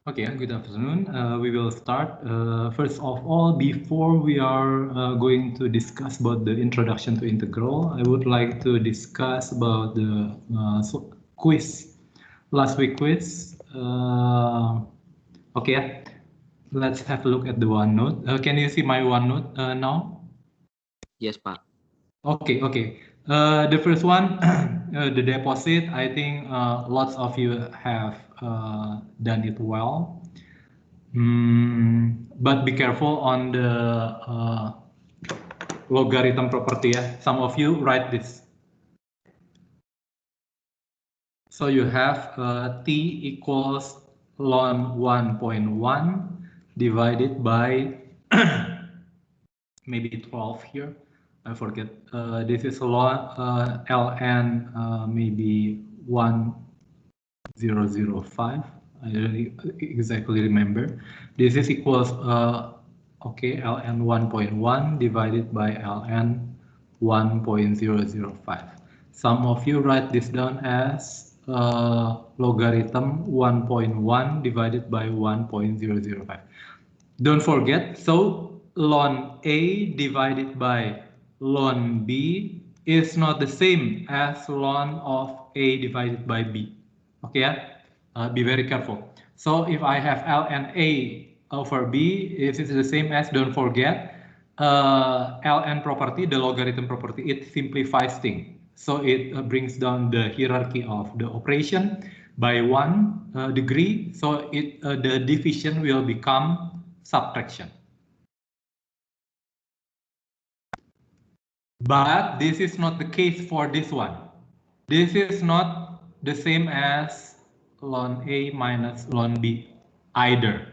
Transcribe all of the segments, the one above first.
Okay, good afternoon. We will start. First of all, before we are going to discuss about the introduction to integral, I would like to discuss about the quiz, last week quiz. Okay, let's have a look at the OneNote. Can you see my OneNote now? Yes, Pak. Okay. The first one, the deposit, I think lots of you have done it well. But be careful on the logarithm property. Some of you write this. So you have t equals ln 1.1 divided by maybe 12 here. I forget. This is ln maybe 1005. I don't exactly remember. This is equals okay, ln 1.1 divided by ln 1.005. Some of you write this down as logarithm 1.1 divided by 1.005. Don't forget, so ln A divided by ln B is not the same as ln of A divided by B. Okay, be very careful. So if I have ln A over B, if it's the same as, don't forget, ln property, the logarithm property, it simplifies things. So it brings down the hierarchy of the operation by 1 degree. So the division will become subtraction. But this is not the case for this one. This is not the same as ln A minus ln B either.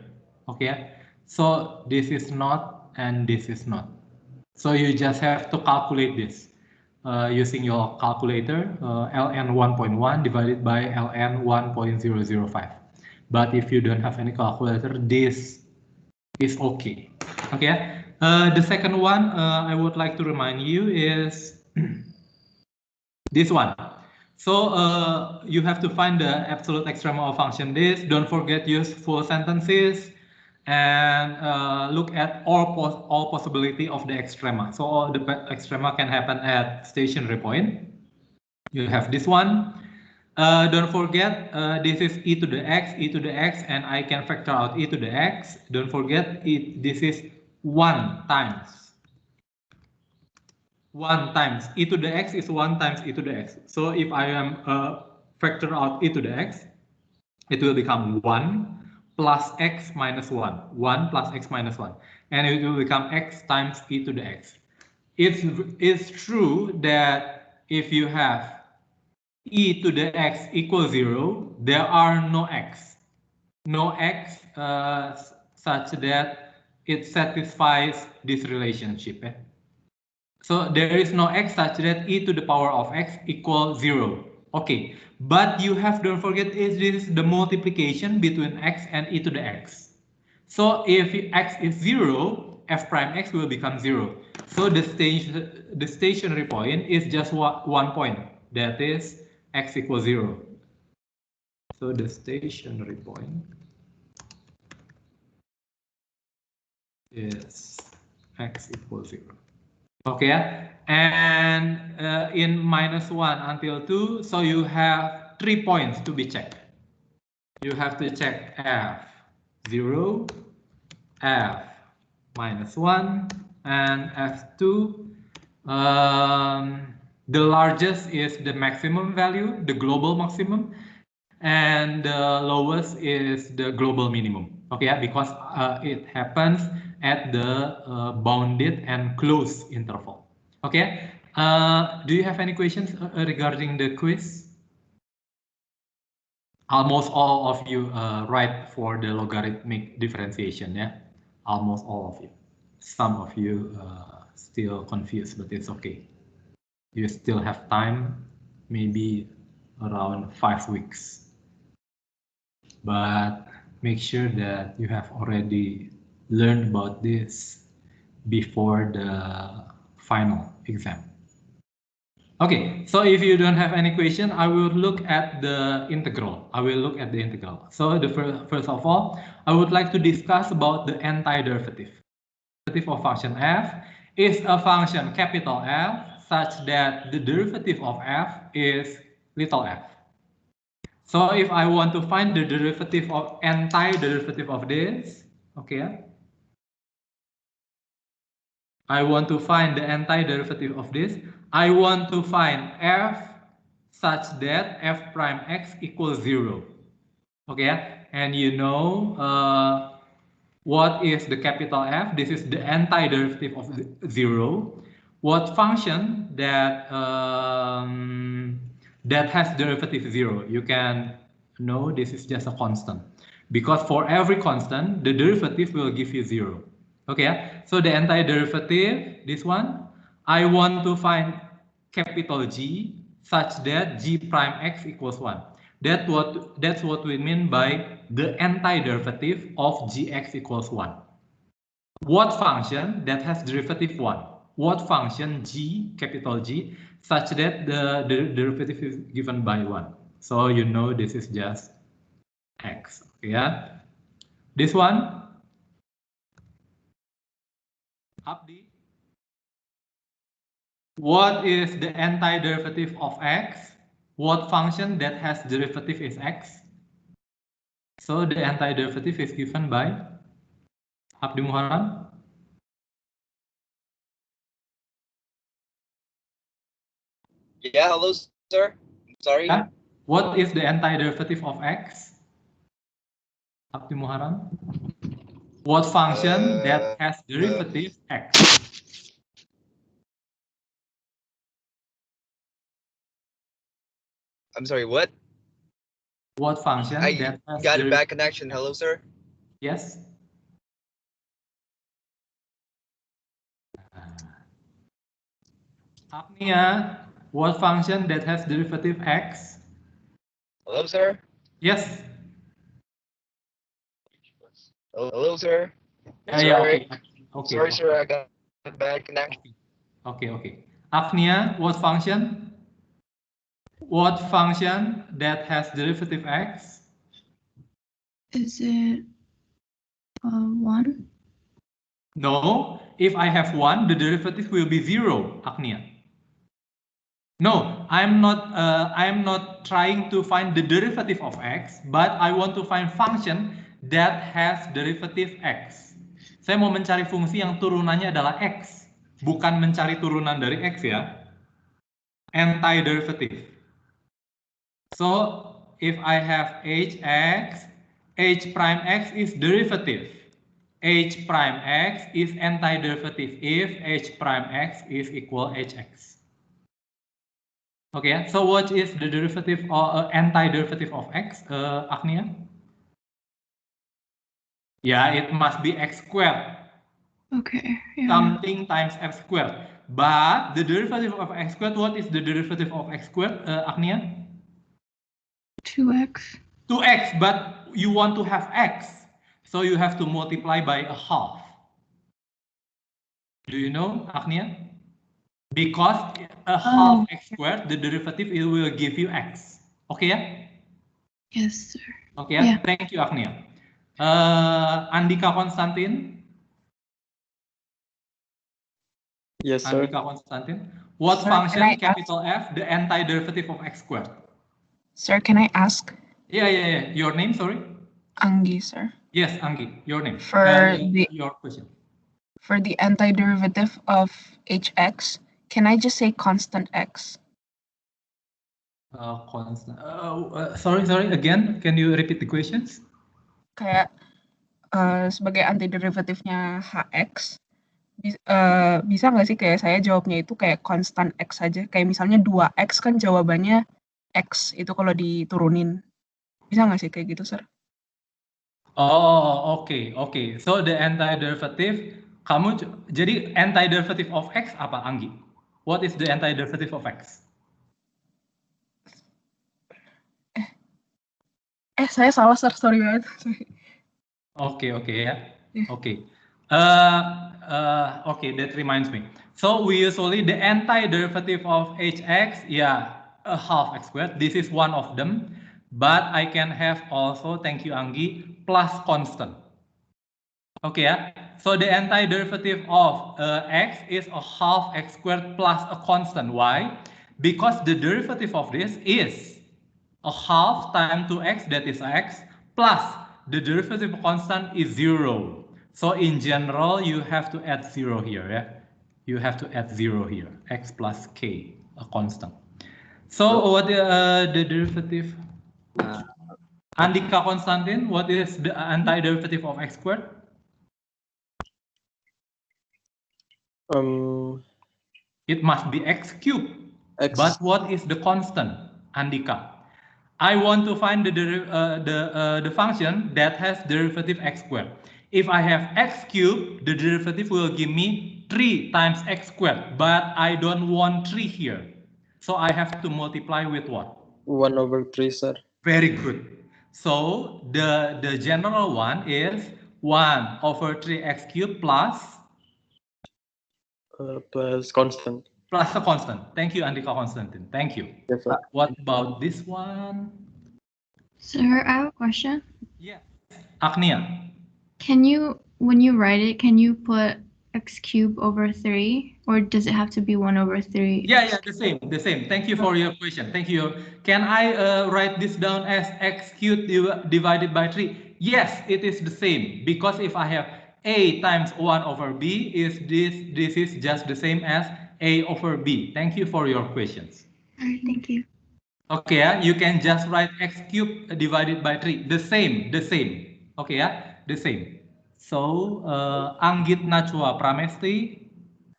Okay, so this is not and this is not. So you just have to calculate this using your calculator, ln 1.1 divided by ln 1.005. But if you don't have any calculator, this is okay. Okay. The second one I would like to remind you is this one. So you have to find the absolute extrema of function this. Don't forget use full sentences and look at all possibility of the extrema. So all the extrema can happen at stationary point. You have this one. Don't forget this is e to the x, and I can factor out e to the x. Don't forget this is 1 times e to the x is 1 times e to the x. So if I am factor out e to the x, it will become 1 plus x minus 1. 1 plus x minus 1. And it will become x times e to the x. It's true that if you have e to the x equals 0, there are no x. No x such that it satisfies this relationship. So there is no x such that e to the power of x equals 0. Okay, but you have, don't forget, is this the multiplication between x and e to the x. So if x is 0, f prime x will become 0. So the stationary point is just 1 point. That is x equals 0. So the stationary point is x equals 0. Okay, and in minus 1 until 2, so you have 3 points to be checked. You have to check f0, f minus 1, and f2. The largest is the maximum value, the global maximum, and the lowest is the global minimum. Okay, because it happens at the bounded and closed interval. Okay, do you have any questions regarding the quiz? Almost all of you write for the logarithmic differentiation, yeah? Almost all of you. Some of you still confused, but it's okay. You still have time, maybe around 5 weeks. But make sure that you have already learned about this before the final exam. Okay, so if you don't have any question, I will look at the integral. So the first of all, I would like to discuss about the antiderivative. Derivative of function f is a function capital F such that the derivative of f is little f. So if I want to find the derivative of antiderivative of this, okay, I want to find the antiderivative of this. I want to find f such that f prime x equals 0. Okay, and you know what is the capital F? This is the antiderivative of 0. What function that that has derivative 0? You can know this is just a constant, because for every constant, the derivative will give you 0. Okay, so the antiderivative, this one, I want to find capital G such that G prime x equals 1. That's what we mean by the antiderivative of gx equals 1. What function that has derivative 1? What function g, capital G, such that the derivative is given by 1? So you know this is just x. Yeah. This one, Abdi. What is the antiderivative of x? What function that has derivative is x? So the antiderivative is given by Abdi Muharram. Yeah, hello, sir. Sorry. Yeah. What is the antiderivative of x? Abdi Muharram. What function that has derivative x? I'm sorry, what? What function I that has got a bad connection. Hello, sir. Yes. Agnia, what function that has derivative x? Hello, sir. Yes. Hello, sir. Yeah, Sorry. Okay. Sorry, sir. I got a bad connection. Okay. Agnia, what function? What function that has derivative x? Is it 1? No, if I have 1, the derivative will be 0, Agnia. No, I'm not trying to find the derivative of x, but I want to find function that has derivative x. Saya mau mencari fungsi yang turunannya adalah x, bukan mencari turunan dari x ya. Antiderivative. So, if I have hx, h prime x is derivative. H prime x is antiderivative if h prime x is equal hx. Okay, so what is the derivative or antiderivative of x, Agnia? Yeah, it must be x squared. Okay. Yeah. Something times x squared. But the derivative of x squared, what is the derivative of x squared, Agnia? 2x. 2x, but you want to have x. So you have to multiply by a half. Do you know, Agnia? Because a half x squared, the derivative, it will give you x. Okay, yeah? Yes, sir. Okay, Yeah. Thank you, Agnia. Andika Konstantin. Yes, sir. Andika Konstantin. What Sir, function, can I capital F, the antiderivative of x squared? Sir, can I ask? Yeah. Your name, sorry? Angi, sir. Yes, Anggi, your name. Your question. For the antiderivative of hx, can I just say constant x? Constant. Sorry. Again, can you repeat the questions? Kayak sebagai antiderivatifnya hx, bisa nggak sih kayak saya jawabnya itu kayak constant x saja? Kayak misalnya 2x kan jawabannya x itu kalau diturunin. Bisa nggak sih kayak gitu, sir? Oh, okay. So the antiderivative, jadi antiderivative of x apa, Anggi? What is the antiderivative of x? Saya salah, sir. Sorry banget. Oke ya. Yeah. Oke. Okay, that reminds me. So we usually the antiderivative of hx, yeah, a half x squared. This is one of them, but I can have also, thank you Anggi, plus constant. Okay, yeah. So the antiderivative of x is a half x squared plus a constant. Why? Because the derivative of this is a half times 2x, that is x, plus the derivative constant is 0. So in general, you have to add 0 here, yeah? You have to add 0 here, x plus k, a constant. So what the derivative? Andika Konstantin, what is the antiderivative of x squared? It must be x cubed. X. But what is the constant, Andika? I want to find the function that has derivative x squared. If I have x cubed, the derivative will give me 3 times x squared. But I don't want 3 here. So I have to multiply with what? 1/3, sir. Very good. So the general one is 1/3x cubed plus Plus constant. plus a constant. Thank you, Andika Konstantin. Thank you. Yes, sir. What about this one? Sir, I have a question. Yes. Agnia. Can you, when you write it, can you put x cubed over 3? Or does it have to be 1/3? Yeah, the same. Thank you for your question. Thank you. Can I write this down as x cubed divided by 3? Yes, it is the same. Because if I have a times 1/b, this is just the same as a/b. Thank you for your questions. All right, thank you. Okay, yeah, you can just write x cubed divided by 3. The same. Okay, yeah, the same. So, Anggit Nachwa Pramesti.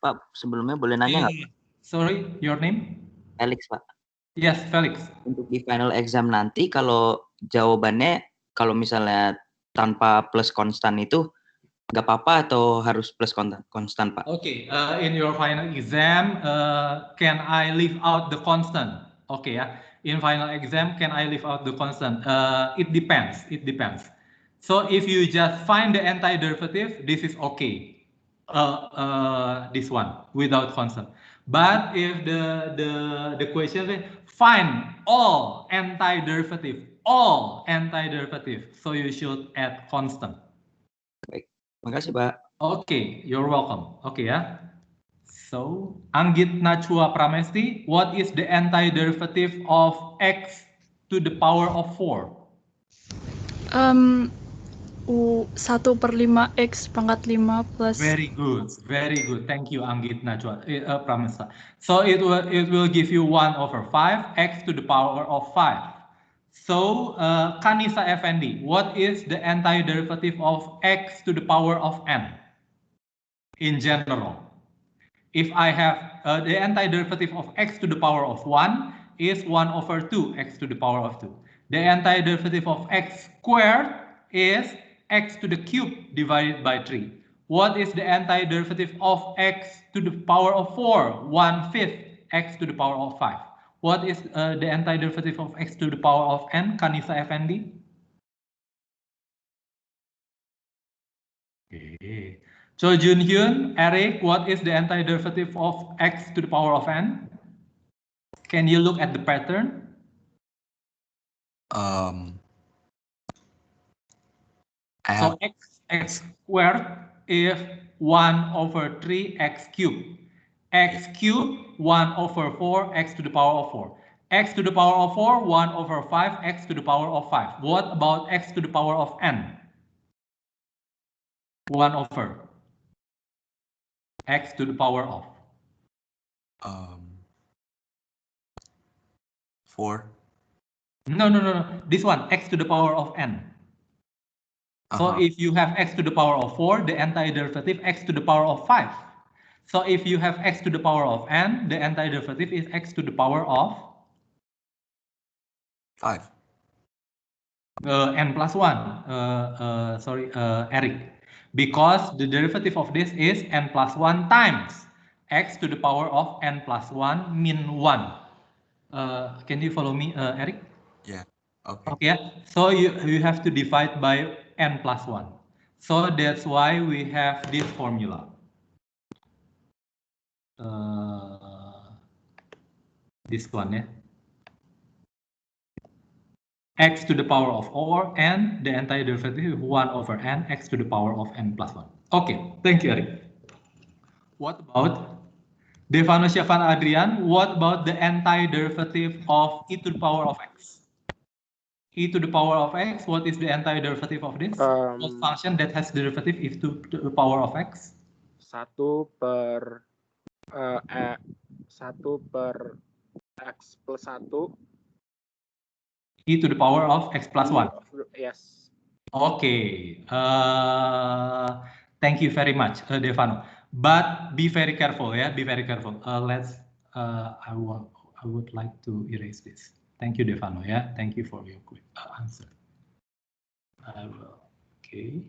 Pak, sebelumnya boleh nanya nggak? Sorry, your name? Felix, Pak. Yes, Felix. Untuk di final exam nanti, kalau jawabannya, kalau misalnya tanpa plus konstan itu, nggak apa-apa atau harus plus konstan, Pak? Okay, in your final exam, can I leave out the constant? Okay, yeah. In final exam, can I leave out the constant? It depends. So if you just find the antiderivative, this is okay. This one without constant. But if the question is find all antiderivative, so you should add constant. Baik, makasih, Pak. Okay, you're welcome. Okay, yeah. So, Anggit Nachwa Pramesti, what is the antiderivative of x to the power of 4? 1/5x pangkat 5 plus. Very good. Thank you, Anggit Nachwa Pramesti. So it will give you 1/5 x to the power of 5. So Kanisa Effendi, what is the antiderivative of x to the power of n? In general, if I have the antiderivative of x to the power of 1 is 1/2 x to the power of 2. The antiderivative of x squared is x to the cube divided by 3. What is the antiderivative of x to the power of 4? 1/5 x to the power of 5. What is the antiderivative of x to the power of n, Kanisa Effendi? Okay. Cho Jun Hyun, Eric, what is the antiderivative of x to the power of n? Can you look at the pattern? So x squared is 1/3 x cubed. X cubed 1/4 x to the power of 4. X to the power of 4, 1/5 x to the power of 5. What about x to the power of n? 1/4 x to the power of 4. No. This one, x to the power of n. So if you have x to the power of 4, the antiderivative x to the power of 5. So if you have x to the power of n, the antiderivative is x to the power of 5. N plus 1. Eric. Because the derivative of this is n plus 1 times x to the power of n plus 1 min 1. Can you follow me, Eric? Yeah. Okay. Okay. So you have to divide by n plus 1. So that's why we have this formula. This one, yeah. X to the power of or n, the antiderivative 1 over n, x to the power of n plus 1. Okay, thank you, Eric. What about Devano, Syafan, Adrian? What about the antiderivative of e to the power of x? E to the power of x, what is the antiderivative of this? What function that has derivative e to the power of x? 1 per 1 per x plus 1. E to the power of x plus 1. Yes. Okay. Thank you very much, Devano. But be very careful, yeah. Be very careful. I would like to erase this. Thank you, Devano. Yeah. Thank you for your quick answer. I will. Okay.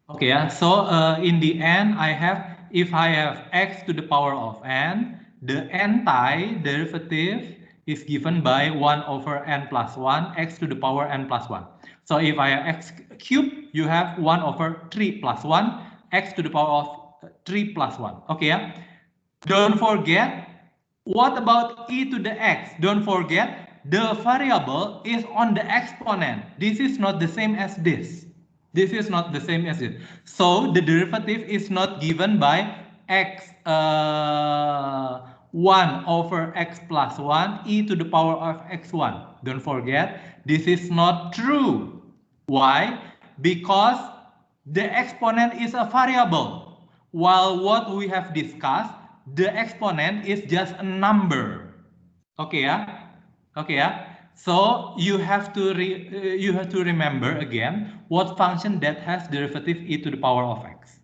Okay, yeah. So in the end, if I have x to the power of n, the antiderivative is given by 1 over n plus 1, x to the power n plus 1. So if I have x cubed, you have 1 over 3 plus 1, x to the power of 3 plus 1. Okay, yeah. Don't forget, what about e to the x? Don't forget, the variable is on the exponent. This is not the same as this. This is not the same as this. So the derivative is not given by x 1 over x plus 1 e to the power of x1. Don't forget, this is not true. Why? Because the exponent is a variable, while what we have discussed, the exponent is just a number. Okay, yeah? Okay, yeah? So you have to remember again what function that has derivative e to the power of x.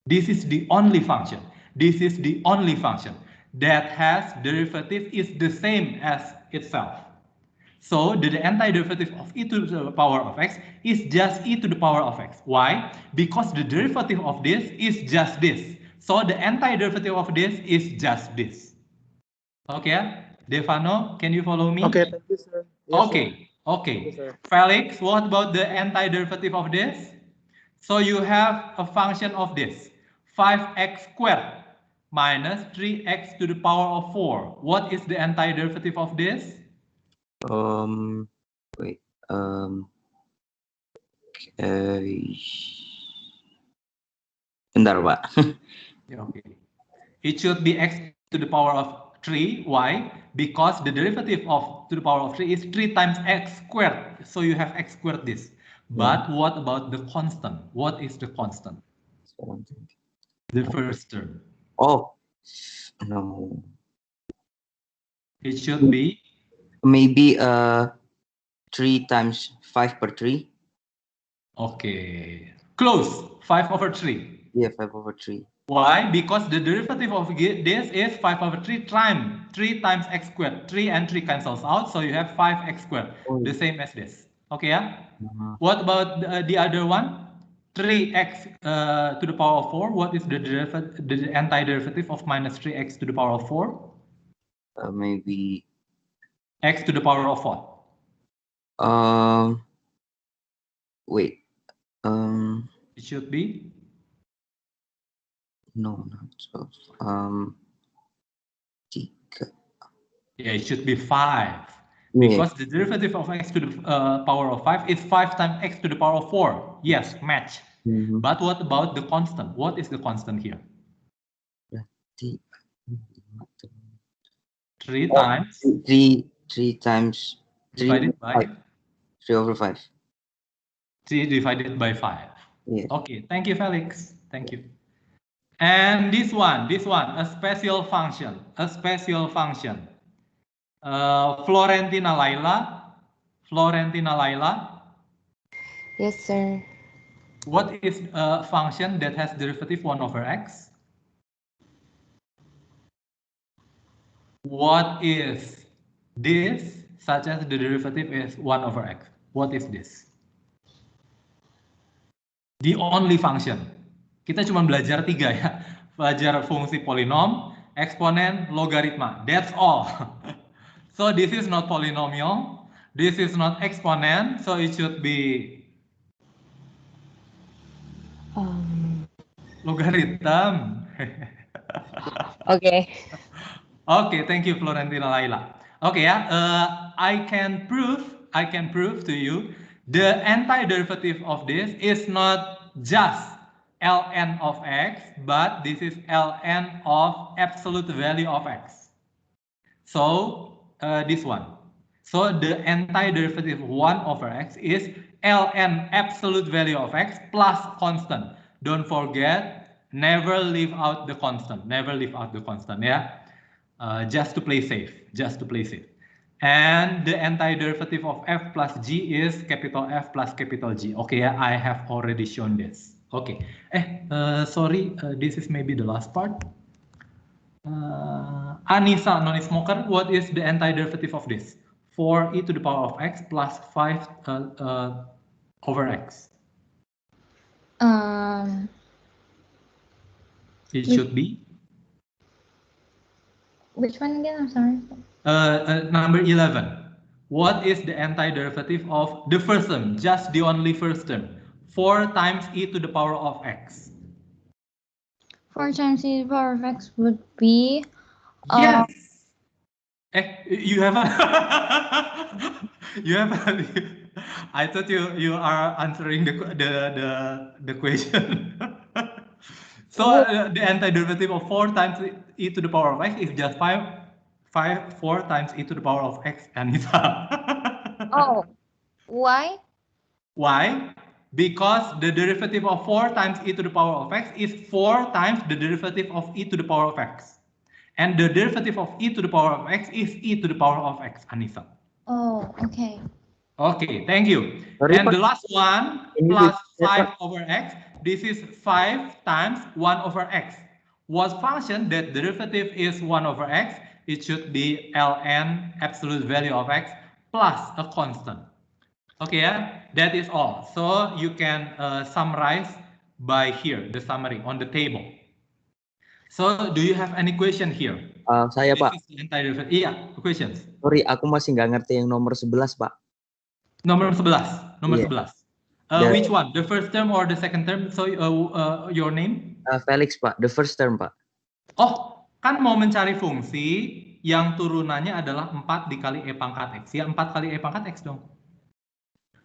This is the only function. This is the only function that has derivative is the same as itself. So the antiderivative of e to the power of x is just e to the power of x. Why? Because the derivative of this is just this. So the antiderivative of this is just this. Okay, Devano, can you follow me? Okay, thank you, sir. Yes, Okay, sir. okay. Yes, sir. Felix, what about the antiderivative of this? So you have a function of this, 5x squared minus 3x to the power of 4. What is the antiderivative of this? Wait. Bentar, Pak. Okay. It should be x to the power of 3. Why? Because the derivative of to the power of 3 is 3 times x squared. So you have x squared this. But what about the constant? What is the constant? The first term. Oh, no. It should be Maybe 3 times 5 per 3. okay. Close. 5 over 3. Yeah, 5 over 3. Why? Because the derivative of this is 5 over 3 times 3 times x squared. 3 and 3 cancels out, so you have 5x squared. The same as this. Okay, yeah? What about the other one? 3x to the power of 4. What is the antiderivative of minus 3x to the power of 4? Maybe X to the power of what? Wait. It should be No, not 12. 3. yeah, it should be 5. Yeah. Because the derivative of x to the power of 5 is 5 times x to the power of 4. Yes, match. But what about the constant? What is the constant here? 3 times 3 times 3 divided by 3 over 5. 3 divided by 5. Yeah. Okay, thank you, Felix. Thank you. And this one, a special function, Florentina Laila. Yes, sir. What is a function that has derivative 1 over x? What is this, such as the derivative is 1 over x? What is this? The only function. Kita cuma belajar 3 ya. Belajar fungsi polinom, exponent, logaritma. That's all. So this is not polynomial. This is not exponent. So it should be logarithm. Okay. Okay, thank you, Florentina Laila. Okay, I can prove to you the antiderivative of this is not just ln of x, but this is ln of absolute value of x. So this one. So the antiderivative 1 over x is ln absolute value of x plus constant. Don't forget, never leave out the constant. Never leave out the constant, yeah. Just to play safe, And the antiderivative of f plus g is capital F plus capital G. Okay, I have already shown this. Okay. Sorry, this is maybe the last part. Anissa, non-smoker, what is the antiderivative of this? 4e to the power of x plus 5 over x. It should be? Which one again? I'm sorry. Number 11. What is the antiderivative of the first term? Just the only first term. 4 times e to the power of x. 4 times e to the power of x would be... Yes. You haven't. You haven't. I thought you are answering the question. So the antiderivative of 4 times e to the power of x is just 4 times e to the power of x, Anissa. Oh, why? Why? Because the derivative of 4 times e to the power of x is 4 times the derivative of e to the power of x. And the derivative of e to the power of x is e to the power of x, Anissa. Oh, okay. Okay, thank you. Sorry, And Pak. the last one, Ini plus beda, 5 over x. This is 5 times 1 over x. What function that derivative is 1 over x? It should be ln absolute value of x plus a constant. Okay, that is all. So you can summarize by here, the summary on the table. So do you have any question here? Saya, Pak. Iya, questions. Sorry, aku masih nggak ngerti yang nomor 11, Pak. Nomor 11. Nomor Iya. 11. Which one? The first term or the second term? So your name? Felix, Pak. The first term, Pak. Oh, kan mau mencari fungsi yang turunannya adalah 4 dikali e pangkat x. Ya 4 kali e pangkat x dong.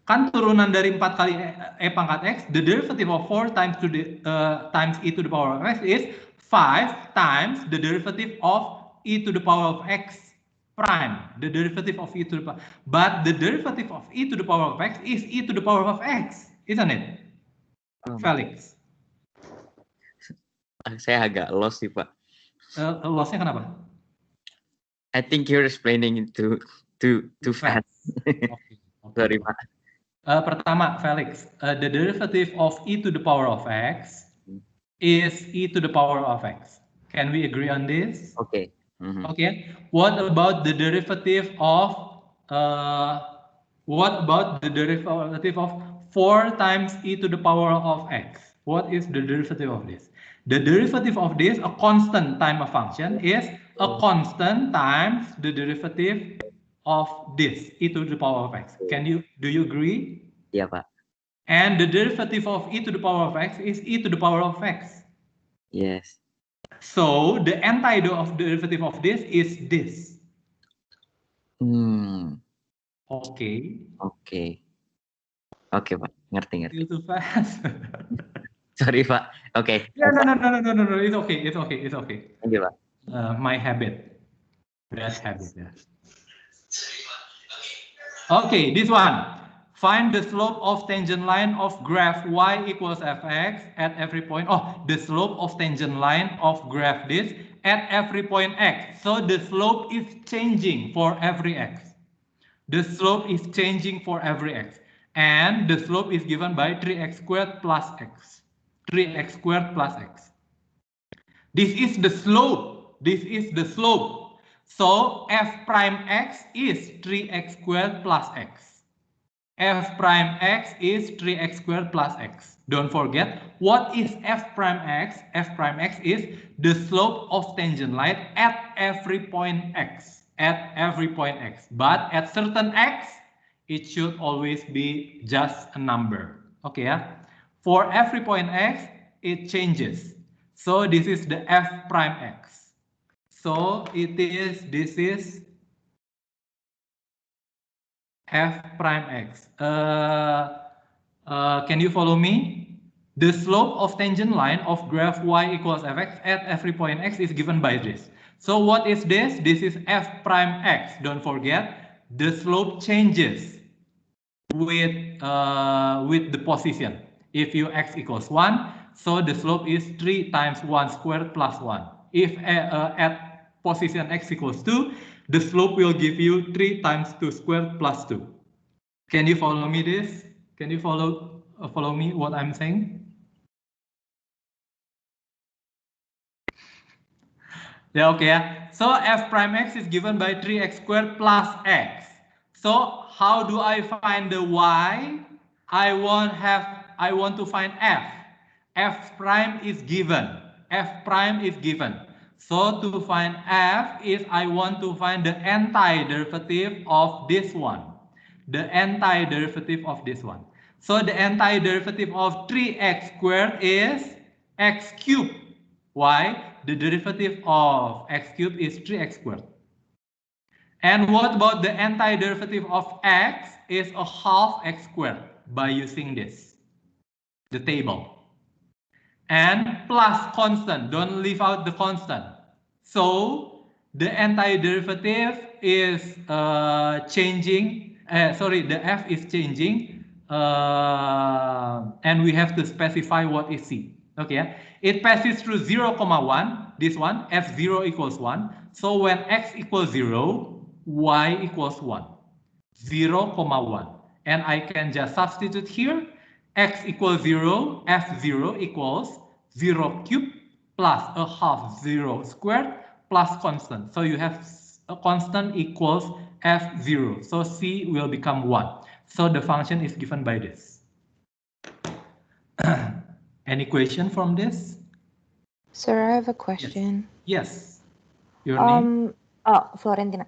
Kan turunan dari 4 kali e pangkat x, the derivative of 4 times times e to the power of x is 5 times the derivative of e to the power of x prime. The derivative of e to the power. But the derivative of e to the power of x is e to the power of x, isn't it? Felix. Saya agak lost sih, Pak. Lossnya kenapa? I think you're explaining it too fast. Okay. Sorry, Pak. Pertama, Felix, the derivative of e to the power of x is e to the power of x. Can we agree on this? Okay. Okay. What about the derivative of 4 times e to the power of x? What is the derivative of this? The derivative of this, a constant time a function, is a constant times the derivative of this, e to the power of x. Do you agree? Iya, Pak. And the derivative of e to the power of x is e to the power of x. Yes. So the antiderivative of this is this. Okay. Oke, Pak. Ngerti. Still too fast. Sorry, Pak. Oke. No. It's okay. Thank you, Pak. My habit. Bad habit. Yeah. Okay, this one. Find the slope of tangent line of graph y equals fx at every point. Oh, the slope of tangent line of graph this at every point x. So the slope is changing for every x. The slope is changing for every x. And the slope is given by 3x squared plus x. 3x squared plus x. This is the slope. So f prime x is 3x squared plus x. f prime x is 3x squared plus x. Don't forget, what is f prime x? F prime x is the slope of tangent line at every point x. At every point x. But at certain x, it should always be just a number. Okay, yeah? For every point x, it changes. So this is the f prime x. So this is f prime x. Can you follow me? The slope of tangent line of graph y equals fx at every point x is given by this. So what is this? This is f prime x. Don't forget, the slope changes with the position. If you x equals 1, so the slope is 3 times 1 squared plus 1. If at position x equals 2, the slope will give you 3 times 2 squared plus 2. Can you follow me this? Can you follow me what I'm saying? Yeah, okay. So f prime x is given by 3x squared plus x. So how do I find the y? I want to find f. F prime is given. F prime is given. So to find f is I want to find the antiderivative of this one. The antiderivative of this one. So the antiderivative of 3x squared is x cubed. Why? The derivative of x cubed is 3x squared. And what about the antiderivative of x is a half x squared by using this, the table. And plus constant, don't leave out the constant. So the antiderivative is changing, the f is changing, and we have to specify what is c. Okay, it passes through 0, 1, this one, f0 equals 1. So when x equals 0, y equals 1, 0, 1. And I can just substitute here, x equals 0, f0 equals 0 cubed plus a half 0 squared plus constant. So you have a constant equals f0. So c will become 1. So the function is given by this. Any question from this? Sir, I have a question. Yes. Your name? Oh, Florentina.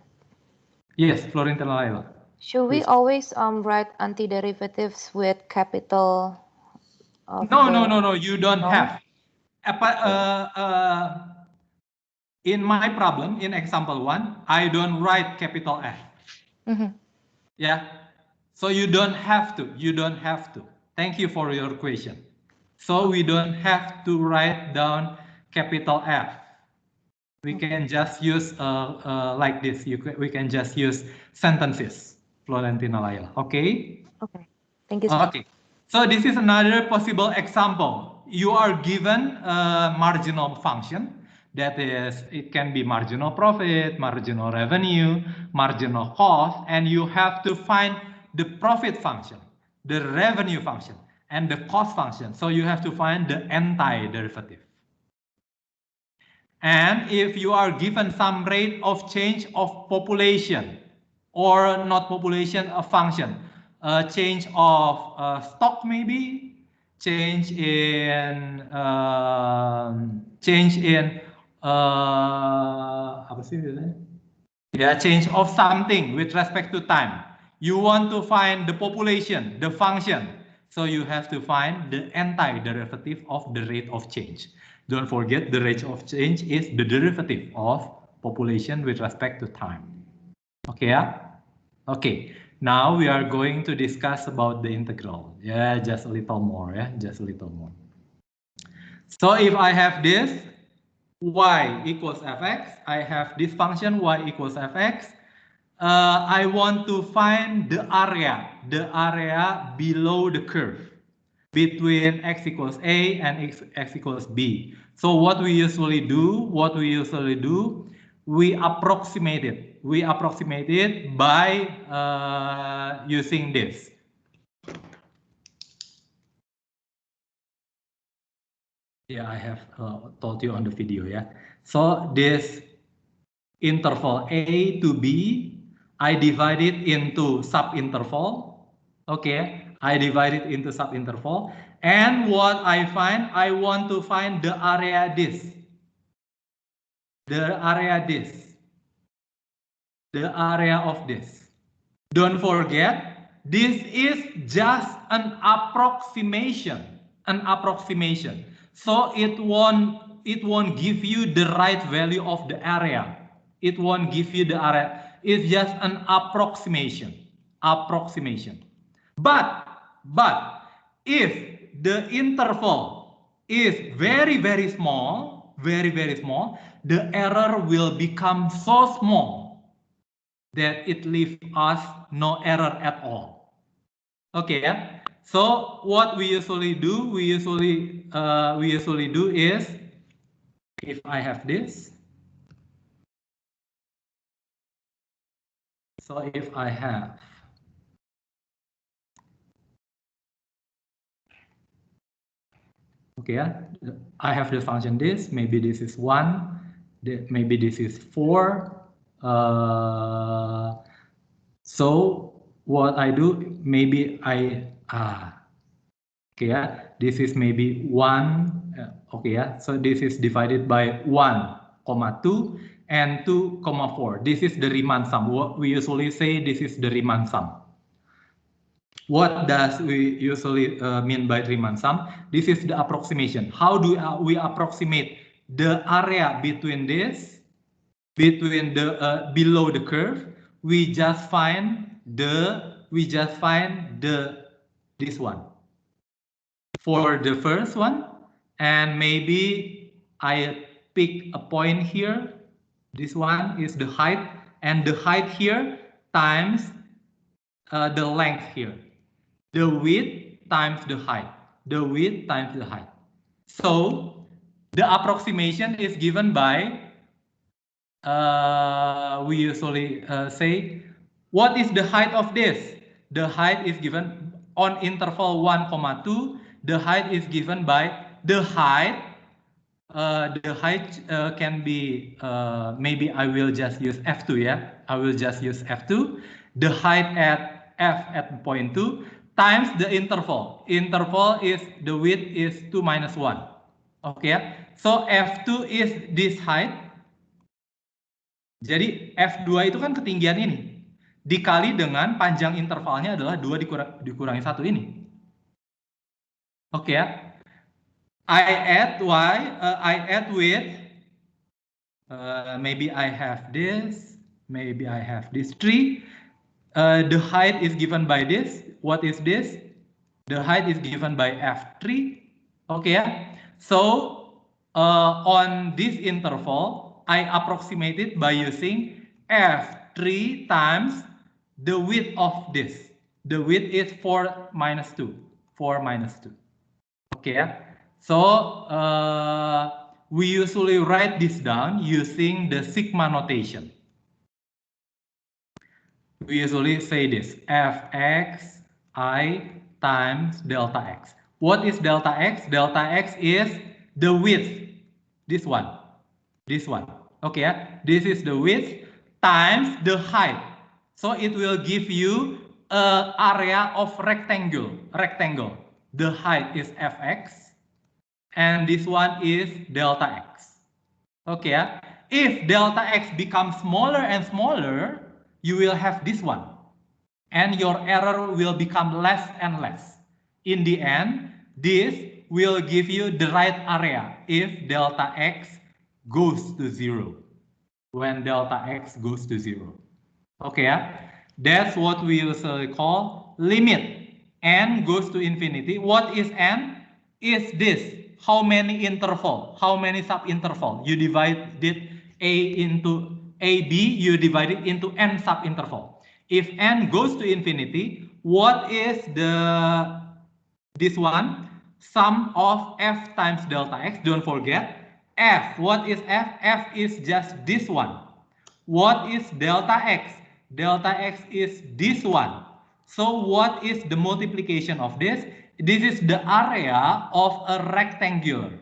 Yes, Florentina Laila. Should we Please. always write antiderivatives with capital? No. You don't No? have. In my problem, in example 1, I don't write capital F. Mm-hmm. Yeah. So you don't have to. You don't have to. Thank you for your question. So we don't have to write down capital F. We can just use like this. We can just use sentences, Florentina Laila. Okay? Okay. Thank you, sir. Okay. So this is another possible example. You are given a marginal function. That is, it can be marginal profit, marginal revenue, marginal cost, and you have to find the profit function, the revenue function, and the cost function. So you have to find the antiderivative. And if you are given some rate of change of population, or not population, a function, change of stock maybe, change in apa sih bilangnya? Yeah, change of something with respect to time. You want to find the population, the function. So you have to find the antiderivative of the rate of change. Don't forget the rate of change is the derivative of population with respect to time. Okay, yeah? Okay, now we are going to discuss about the integral. Yeah, just a little more, yeah, just a little more. So if I have this, y equals fx, I have this function y equals fx. I want to find the area below the curve between x equals a and x equals b. So what we usually do, we approximate it. We approximate it by using this. Yeah, I have told you on the video, yeah. So this interval a to b, I divide it into sub-interval. Okay, I divide it into subinterval. And what I find, I want to find the area this. The area this. The area of this. Don't forget, this is just an approximation. An approximation. So it won't give you the right value of the area. It won't give you the area. It's just an approximation. Approximation. But if the interval is very, very small, the error will become so small that it leaves us no error at all. Okay, yeah? So what we usually do, we usually do is, if I have this, so if I have okay, I have the function this, maybe this is 1, maybe this is 4. So what I do, maybe okay, yeah, this is maybe 1, okay, yeah, so this is divided by 1,2 and 2,4. This is the Riemann sum. What we usually say, this is the Riemann sum. What does we usually mean by Riemann sum? This is the approximation. How do we approximate the area between this, between the below the curve? We just find this one for the first one, and maybe I pick a point here. This one is the height, and the height here times the length here. The width times the height. The width times the height. So the approximation is given by, we usually say, what is the height of this? The height is given on interval 1,2. The height is given by the height. Can be, maybe I will just use F2, yeah? I will just use F2. The height at F at point 2 times the interval. Interval is, the width is 2 minus 1. Okay, so F2 is this height. Jadi F2 itu kan ketinggian ini. Dikali dengan panjang intervalnya adalah 2 dikurangi 1 ini. Oke, ya. I add width. Maybe I have this. Maybe I have this 3. The height is given by this. What is this? The height is given by F3. Okay, yeah? So on this interval, I approximate it by using F3 times the width of this. The width is 4 minus 2. 4 minus 2. Okay, yeah? So we usually write this down using the sigma notation. We usually say this, Fx I times delta x. What is delta x? Delta x is the width. This one. Okay, yeah? This is the width times the height. So it will give you an area of rectangle. The height is Fx, and this one is delta x. Okay, yeah? If delta x becomes smaller and smaller, you will have this one, and your error will become less and less. In the end, this will give you the right area if delta x goes to 0. When delta x goes to 0. Okay, yeah? That's what we usually call limit. N goes to infinity. What is n? Is this. How many interval? How many subinterval? You divide it A into AB, you divide it into n subinterval. If n goes to infinity, what is this one? Sum of f times delta x. Don't forget f. What is f? F is just this one. What is delta x? Delta x is this one. So what is the multiplication of this? This is the area of a rectangle.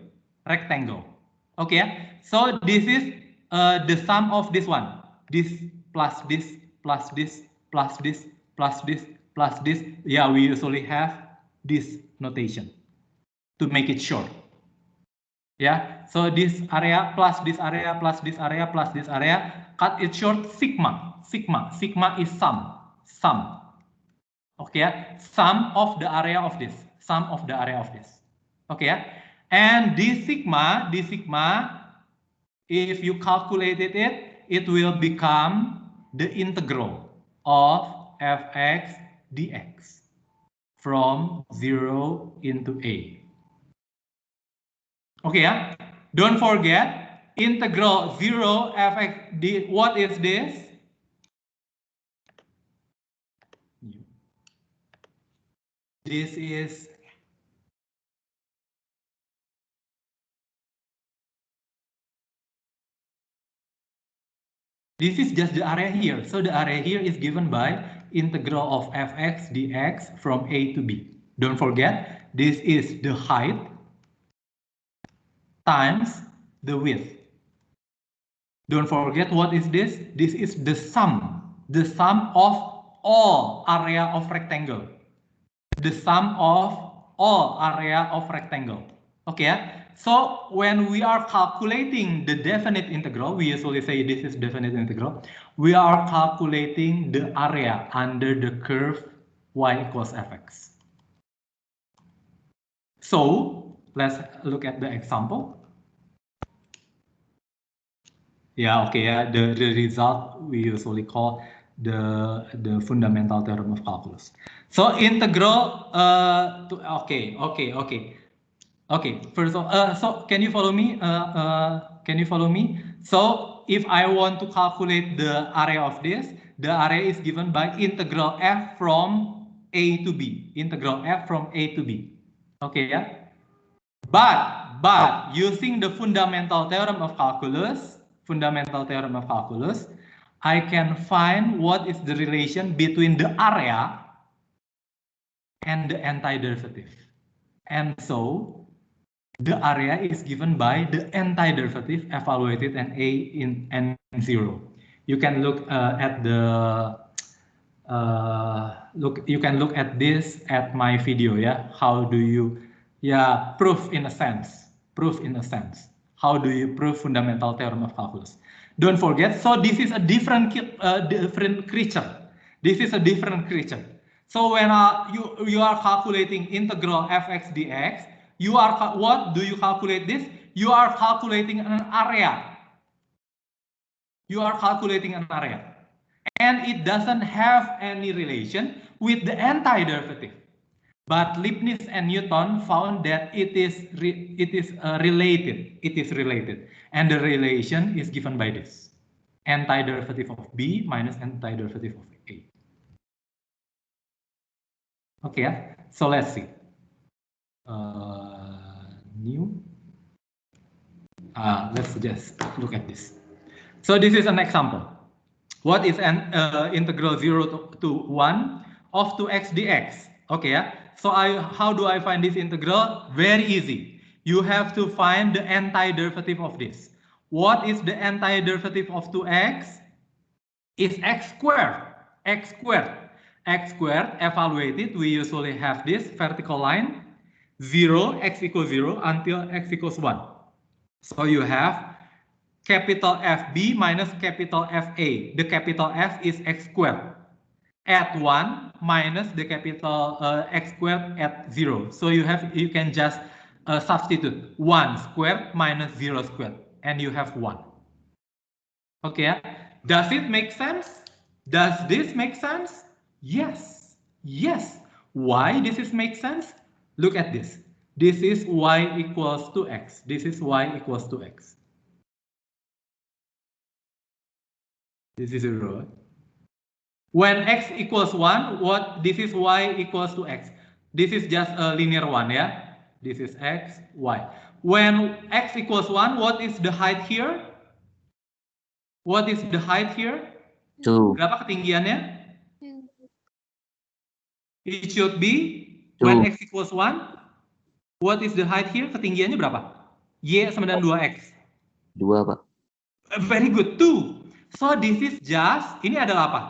Okay, so this is the sum of this one. This plus this plus this plus this plus this plus this. Yeah, we usually have this notation to make it short. Yeah, so this area plus this area plus this area plus this area, cut it short, sigma. Sigma is sum. Okay, yeah? Sum of the area of this. Okay, yeah? And this sigma, if you calculated it, it will become the integral of fx dx from 0 into a. Okay, yeah? Don't forget, integral 0 fx d. What is this? This is just the area here. So the area here is given by integral of fx dx from a to b. Don't forget, this is the height times the width. Don't forget, what is this? This is the sum of all area of rectangle. The sum of all area of rectangle. Okay, so when we are calculating the definite integral, we usually say this is definite integral. We are calculating the area under the curve y equals fx. So let's look at the example. Yeah, okay, yeah, the result we usually call the fundamental theorem of calculus. So integral okay. First of all, so can you follow me? So if I want to calculate the area of this, the area is given by integral f from a to b. Okay, yeah. But using the fundamental theorem of calculus, I can find what is the relation between the area and the antiderivative. And so the area is given by the antiderivative evaluated at a in n 0. You can look at the you can look at this at my video, yeah. How do you proof in a sense. How do you prove fundamental theorem of calculus? Don't forget, so this is a different creature. So when you are calculating integral fx dx, what do you calculate this? You are calculating an area. And it doesn't have any relation with the antiderivative. But Leibniz and Newton found that it is related. And the relation is given by this. Antiderivative of b minus antiderivative of a. Okay, so let's see. Let's just look at this. So this is an example. What is an integral 0 to 1 of 2x dx? Okay, yeah. So how do I find this integral? Very easy. You have to find the antiderivative of this. What is the antiderivative of 2x? Is x squared. X squared evaluated, we usually have this vertical line, 0, x equals 0 until x equals 1. So you have capital FB minus capital FA. The capital F is x squared at 1 minus the capital x squared at 0. So you can just substitute 1 squared minus 0 squared, and you have 1. Okay, does it make sense? Does this make sense? Yes. Why does this make sense? Look at this. This is y equals to x. This is 0. This is 0. When x equals 1, this is y equals to x. This is just a linear one, yeah? This is x, y. When x equals 1, what is the height here? 2. Berapa ketinggiannya? It should be 2. when x equals 1. What is the height here? Ketinggiannya berapa? Y sama dengan 2x. 2, Pak. Very good, 2. So this is just, ini adalah apa?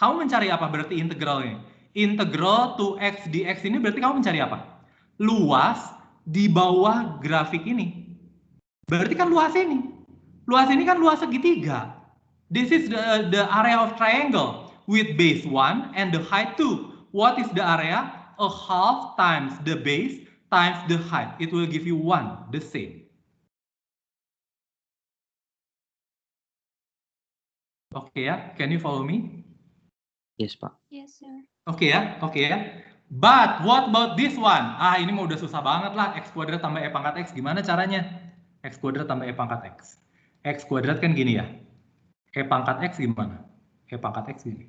Kamu mencari apa berarti integralnya? integral to x dx ini berarti kamu mencari apa? Luas di bawah grafik ini. Berarti kan luas ini. Luas ini kan luas segitiga. This is the area of triangle with base 1 and the height 2. What is the area? A half times the base times the height. It will give you 1, the same. Okay ya, can you follow me? Yes, Pak. Yes, sir. Oke ya. But what about this one? Ini mau udah susah banget lah. X kuadrat tambah E pangkat X. Gimana caranya? X kuadrat tambah E pangkat X. X kuadrat kan gini ya. E pangkat X gimana? E pangkat X gini.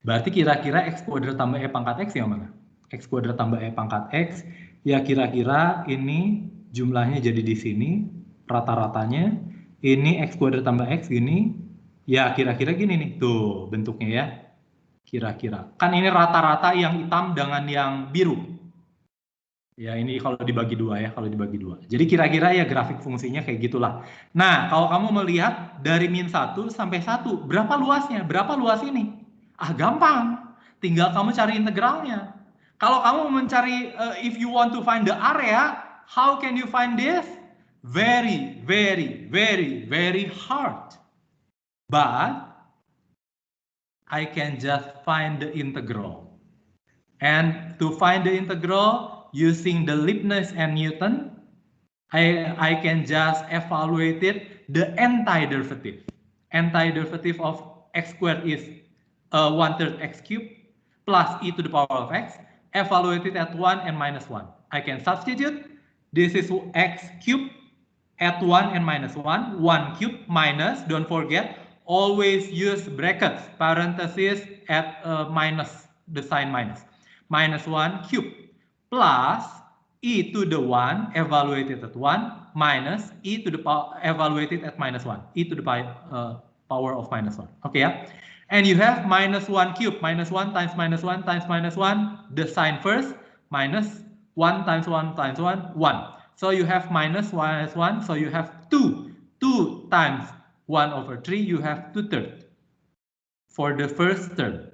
Berarti kira-kira X kuadrat tambah E pangkat X yang mana? X kuadrat tambah E pangkat X. Ya kira-kira ini jumlahnya jadi di sini. Rata-ratanya. Ini X kuadrat tambah X gini. Ya kira-kira gini nih. Tuh bentuknya ya. Kira-kira. Kan ini rata-rata yang hitam dengan yang biru. Ya ini kalau dibagi dua ya, Jadi kira-kira ya grafik fungsinya kayak gitulah. Nah, kalau kamu melihat dari min 1 sampai 1, berapa luasnya? Berapa luas ini? Gampang. Tinggal kamu cari integralnya. Kalau kamu mencari, if you want to find the area, how can you find this? Very, very, very, very hard. But I can just find the integral. And to find the integral using the Leibniz and Newton, I can just evaluate it the antiderivative. Antiderivative of x squared is 1/3 x cubed plus e to the power of x, evaluated at 1 and minus 1. I can substitute. This is x cubed at 1 and minus 1. 1 cubed minus, don't forget, always use brackets, parentheses at minus, the sign minus. Minus 1 cubed plus e to the 1 evaluated at 1 minus e to the power evaluated at minus 1. E to the power of minus 1. Okay, yeah? And you have minus 1 cubed. Minus 1 times minus 1 times minus 1. The sign first. Minus 1 times 1 times 1. 1. So you have minus 1, so you have 2. 2 times 1/3, you have 2/3 for the first term.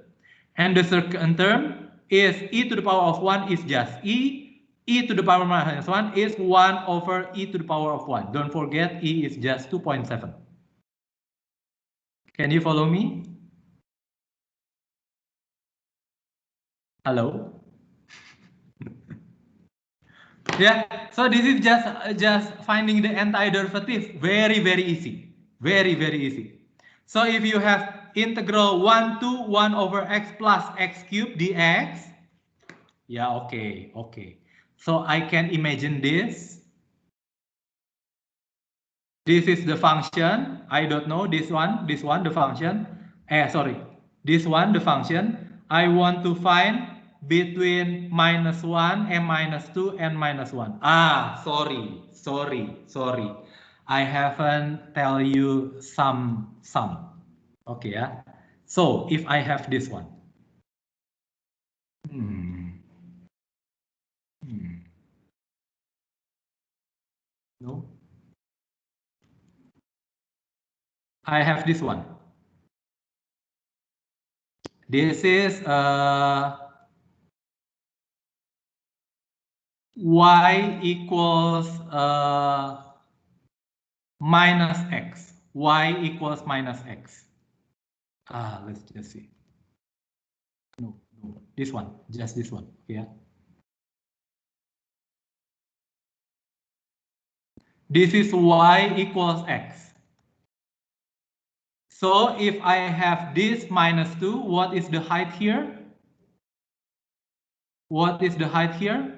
And the second term is e to the power of 1 is just e. E to the power minus 1 is 1/e to the power of 1. Don't forget, e is just 2.7. Can you follow me? Hello? Yeah, so this is just finding the antiderivative. Very, very easy. Very, very easy. So if you have integral 1 to 1/x plus x cubed dx, yeah, okay. So I can imagine this. This is the function. I don't know this one, the function. This one, the function. I want to find between minus 1 and minus 2 and minus 1. Sorry. I haven't tell you some. Okay, yeah. So if I have this one. No. I have this one. This is y equals minus x. Y equals minus x. Let's just see. No, this one, just this one. Yeah. This is y equals x. So if I have this minus 2, what is the height here? What is the height here?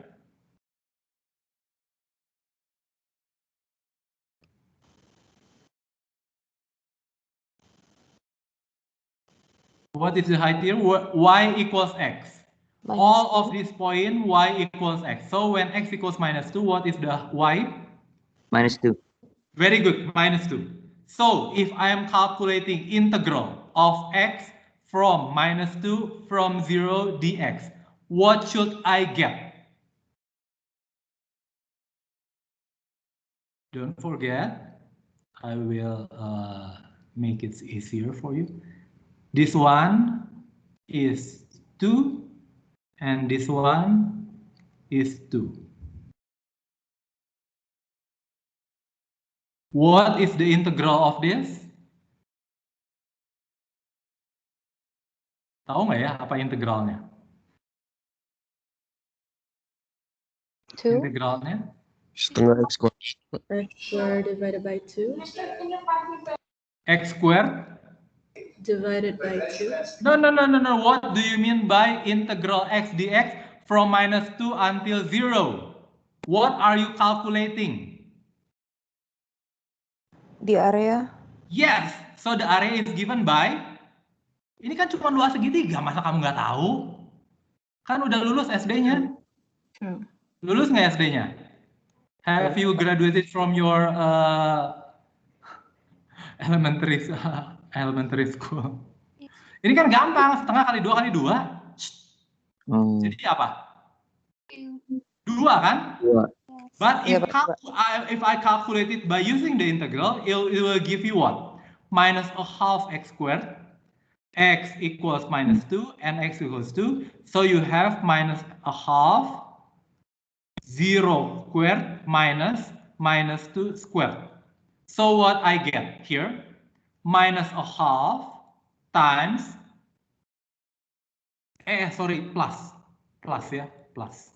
What is the height here? Y equals x. Minus all 2. Of this point, y equals x. So when x equals minus 2, what is the y? Minus 2. Very good, minus 2. So if I am calculating integral of x from minus 2 from 0 dx, what should I get? Don't forget, I will make it easier for you. This one is 2. And this one is 2. What is the integral of this? Tahu nggak ya apa integralnya? 2. Integralnya? Setengah X squared. X squared divided by 2. X squared? Divided by 2. No. What do you mean by integral x dx from -2 until 0? What are you calculating? The area. Yes, so the area is given by, ini kan cuma 2 segitiga, masa kamu nggak tahu? Kan udah lulus SD-nya. True. Lulus nggak SD-nya? Have you graduated from your elementary school? Ini kan gampang, setengah kali 2 kali 2. Oh, Jadi apa? 2 kan? 2. But Yeah, if I calculate it by using the integral, it will give you what? -1/2 x squared. X equals -2 and x equals 2. So you have -1/2 0 squared minus -2 squared. So what I get here? -1/2 times, plus ya, plus.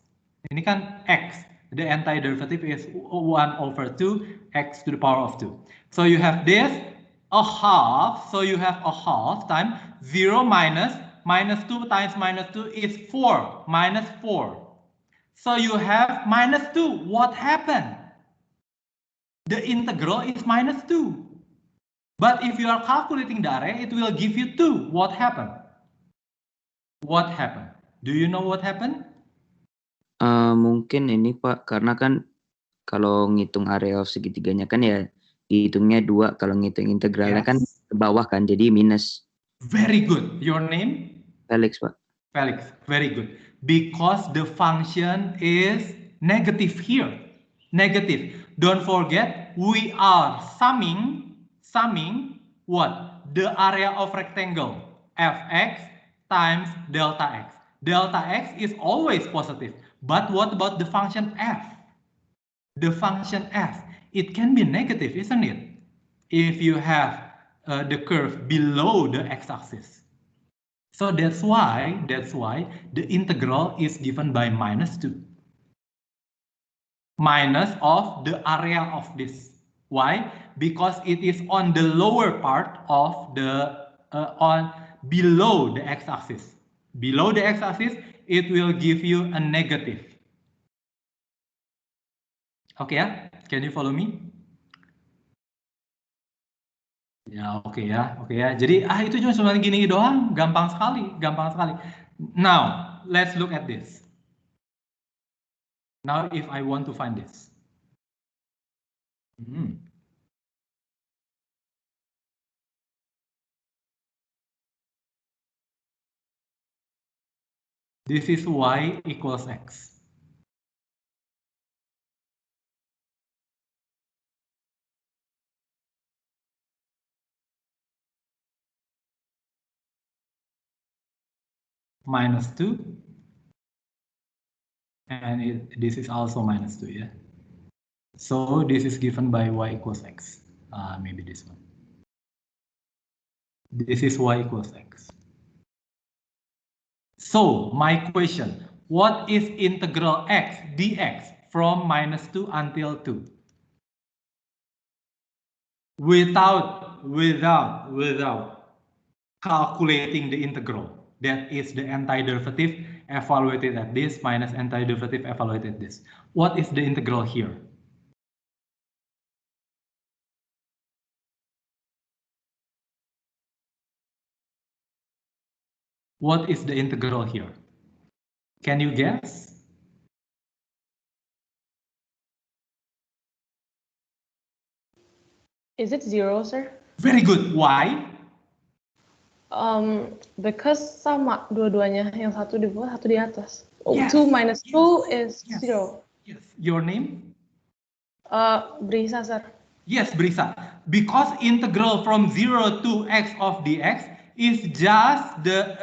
Ini kan x. The antiderivative is 1/2 x to the power of 2. So you have this, a half. So you have a half times 0 minus -2 times -2 is 4, -4. So you have -2. What happened? The integral is -2. But if you are calculating the area, it will give you 2. What happened? What happened? Do you know what happened? Mungkin ini Pak, karena kan kalau ngitung area of segitiganya kan ya dihitungnya 2, kalau ngitung integralnya kan ke bawah kan, jadi minus. Very good. Your name? Felix Pak. Felix, very good. Because the function is negative here. Negative. Don't forget, we are summing what? The area of rectangle. Fx times delta x. Delta x is always positive. But what about the function f? The function f, it can be negative, isn't it? If you have the curve below the x-axis. So that's why the integral is given by -2. Minus of the area of this. Why? Because it is on the lower part of the below the x-axis. Below the x-axis, it will give you a negative. Oke ya, can you follow me? Ya, oke ya. Jadi itu cuma gini doang, gampang sekali. Now, let's look at this. Now, if I want to find this. This is y equals x. -2. And this is also -2, yeah. So this is given by y equals x. Maybe this one. This is y equals x. So my question, what is integral x dx from -2 until 2? Without calculating the integral. That is the antiderivative evaluated at this minus antiderivative evaluated at this. What is the integral here? What is the integral here? Can you guess? Is it 0, sir? Very good. Why? Because sama dua-duanya, yang satu di bawah, satu di atas. Yes, 2 minus 2 is yes. 0. Yes. Your name? Brisa, sir. Yes, Brisa. Because integral from 0 to x of dx is just the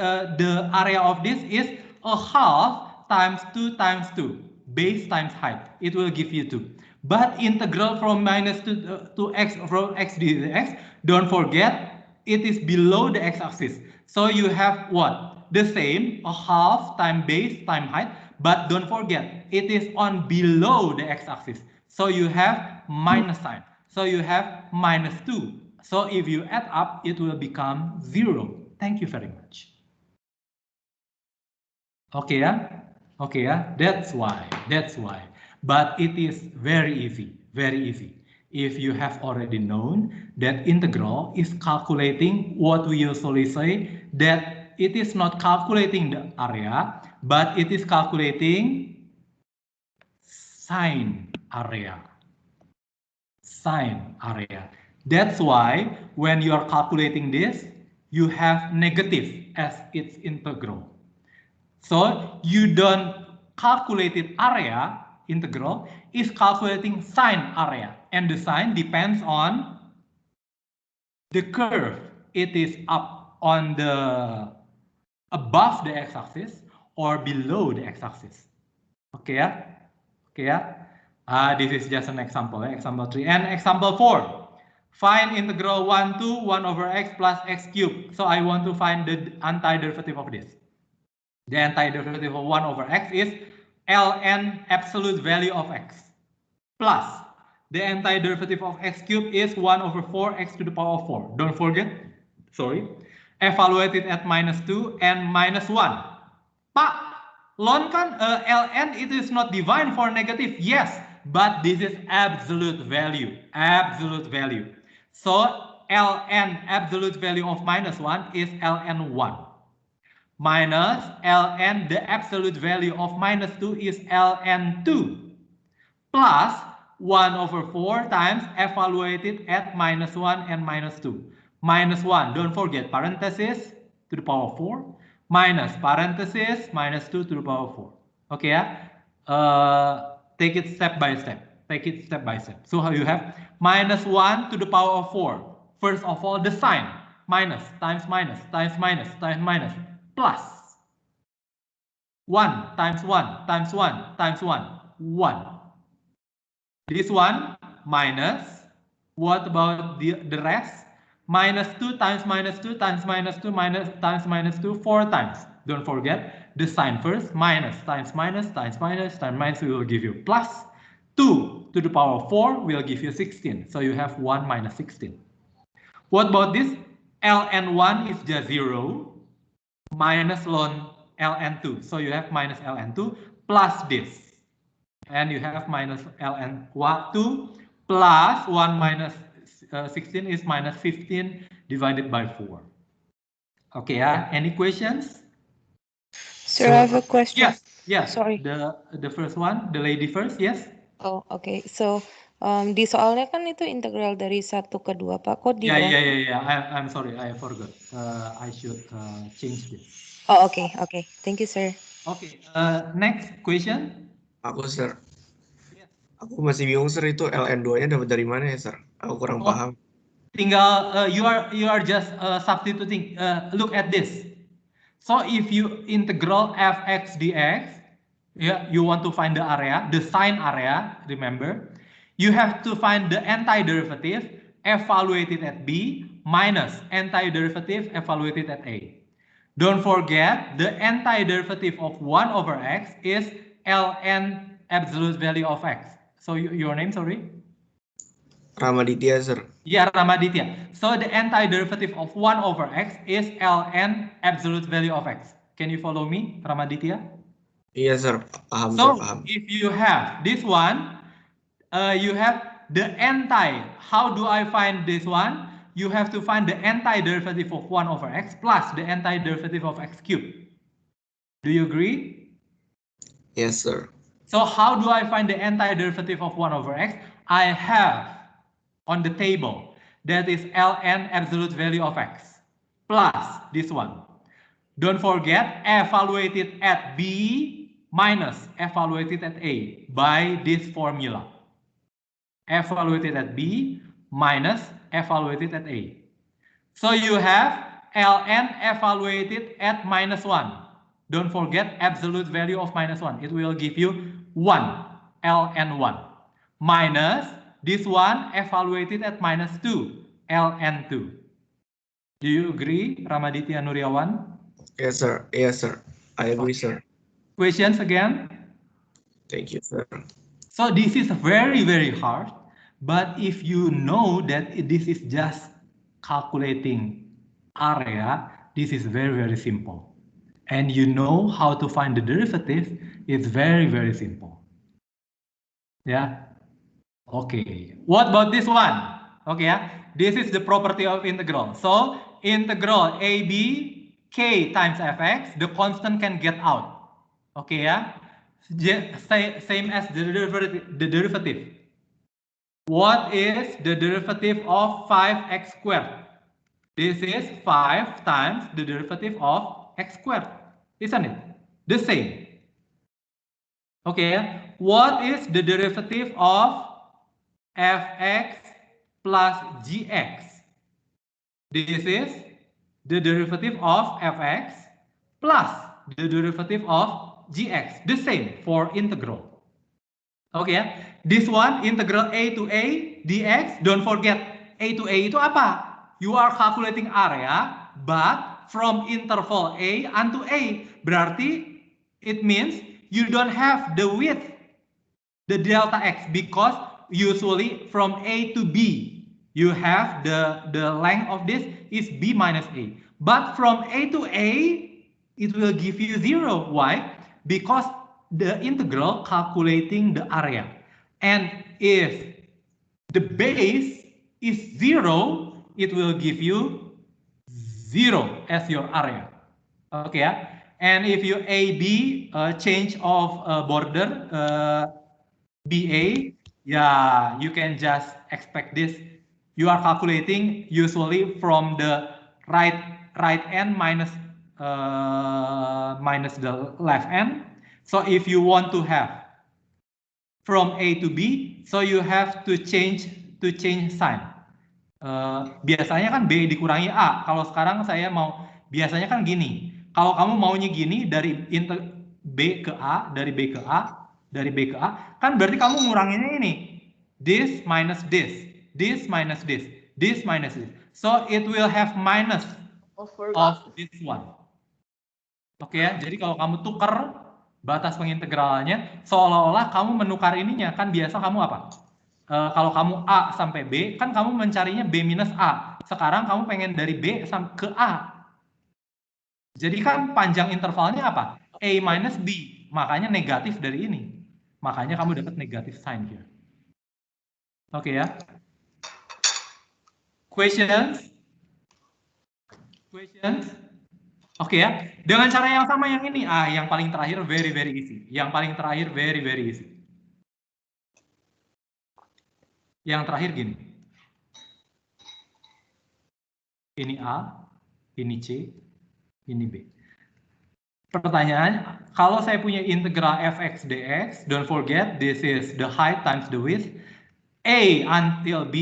area of this is a half times 2 times 2, base times height. It will give you 2. But integral from minus 2 to x from x dx, don't forget, it is below the x-axis. So you have what? The same, a half times base times height, but don't forget, it is on below the x-axis. So you have minus sign. So you have minus 2. So if you add up, it will become 0. Thank you very much. Okay, yeah? Okay, yeah? That's why. But it is very easy, very easy. If you have already known that integral is calculating what we usually say, that it is not calculating the area, but it is calculating sine area. Sine area. That's why when you are calculating this, you have negative as its integral. So you don't calculate it area, integral is calculating sine area, and the sine depends on the curve. It is up on the above the x-axis or below the x-axis. Okay, yeah? Okay, yeah? This is just an example, example 3. And example 4. Find integral 1 to 1 over x plus x cubed. So I want to find the antiderivative of this. The antiderivative of 1 over x is ln absolute value of x plus the antiderivative of x cubed is 1 over 4x to the power of 4. Don't forget, sorry, evaluate it at minus 2 and minus 1. Pak, ln kan ln it is not defined for negative, yes, but this is absolute value, So ln absolute value of minus 1 is ln 1. Minus ln the absolute value of minus 2 is ln 2 plus 1 over 4 times evaluated at minus 1 and minus 2. Minus 1, don't forget, parenthesis to the power of 4 minus parenthesis minus 2 to the power of 4. Okay, yeah? Take it step by step. So how you have minus 1 to the power of 4. First of all, the sign minus times minus times minus times minus plus 1 times 1 times 1 times 1, 1. This one minus, what about the rest? Minus 2 times minus 2 times minus 2 minus times minus 2, 4 times. Don't forget the sign first, minus times minus times minus times minus will give you plus. 2 to the power of 4 will give you 16. So you have 1 minus 16. What about this? ln1 is just 0 minus ln2. So you have minus ln2 plus this. And you have minus ln2 plus 1 minus 16 is minus 15 divided by 4. Okay, yeah? Any questions? Sir, I have a question. Yes. Sorry. The first one, the lady first, yes? Oh, okay. So, di soalnya kan itu integral dari 1 ke 2, Pak. Kok di Yeah. I'm sorry, I forgot. I should change this. Oh, okay. Thank you, sir. Okay, next question. Aku, sir. Aku masih bingung, sir, itu ln2-nya dapat dari mana ya, sir? Aku kurang paham. Tinggal you are just substituting. Look at this. So if you integral fx dx, you want to find the area, the sine area, remember, you have to find the antiderivative evaluated at b minus antiderivative evaluated at a. Don't forget the antiderivative of 1 over x is ln absolute value of x. So your name, sorry? Ramaditya, sir. Yeah, Ramaditya. So the antiderivative of 1 over x is ln absolute value of x. Can you follow me, Ramaditya? Iya, sir. Paham, so sir, paham. If you have this one, you have the how do I find this one? You have to find the antiderivative of 1 over x plus the antiderivative of x cubed. Do you agree? Yes, sir. So how do I find the antiderivative of 1 over x? I have on the table, that is ln absolute value of x plus this one. Don't forget, evaluated at b minus evaluated at a by this formula. Evaluated at b minus evaluated at a. So you have ln evaluated at minus 1. don't forget absolute value of minus 1. It will give you 1, ln1. Minus this one evaluated at minus 2, ln2. Do you agree, Ramaditya Nuryawan? Yes, sir. Yes, sir. I agree, sir. Questions again? Thank you, sir. So this is very, very hard. But if you know that this is just calculating area, this is very, very simple. And you know how to find the derivative, it's very, very simple. Yeah. Okay. What about this one? Okay, yeah. This is the property of integral. So integral AB k times fx, the constant can get out. Okay, yeah. Same as the derivative. What is the derivative of 5x squared? This is 5 times the derivative of x squared, isn't it? The same. Okay, what is the derivative of fx plus gx? This is the derivative of fx plus the derivative of gx. The same for integral. Okay, this one integral a to a dx. Don't forget a to a itu apa? You are calculating area, but from interval a unto a. Berarti it means you don't have the width, the delta x, because usually from a to b, you have the length of this is b minus a. But from a to a, it will give you 0. Why? Because the integral calculating the area. And if the base is 0, it will give you 0 as your area. Okay, and if you AB change of border BA, yeah, you can just expect this. You are calculating usually from the right end minus the left end. So if you want to have from A to B, so you have to change sign. Biasanya kan B dikurangi A. Kalau sekarang saya mau, biasanya kan gini. Kalau kamu maunya gini dari B ke A, dari B ke A, dari B ke A, kan berarti kamu nguranginnya ini. This minus this, this minus this, this minus this. So it will have minus of this one. Oke ya, jadi kalau kamu tukar batas pengintegralannya, seolah-olah kamu menukar ininya. Kan biasa kamu apa? Kalau kamu A sampai B, kan kamu mencarinya B minus A. Sekarang kamu pengen dari B sampai ke A. Jadi kan panjang intervalnya apa? A minus B. Makanya negatif dari ini. Makanya kamu dapat negatif sign here. Oke ya. Questions? Questions? Oke ya. Dengan cara yang sama yang ini. Yang paling terakhir very, very easy. Yang paling terakhir very, very easy. Yang terakhir gini. Ini A, ini C, ini B. Pertanyaan, kalau saya punya integral fx dx, don't forget this is the height times the width. A until B,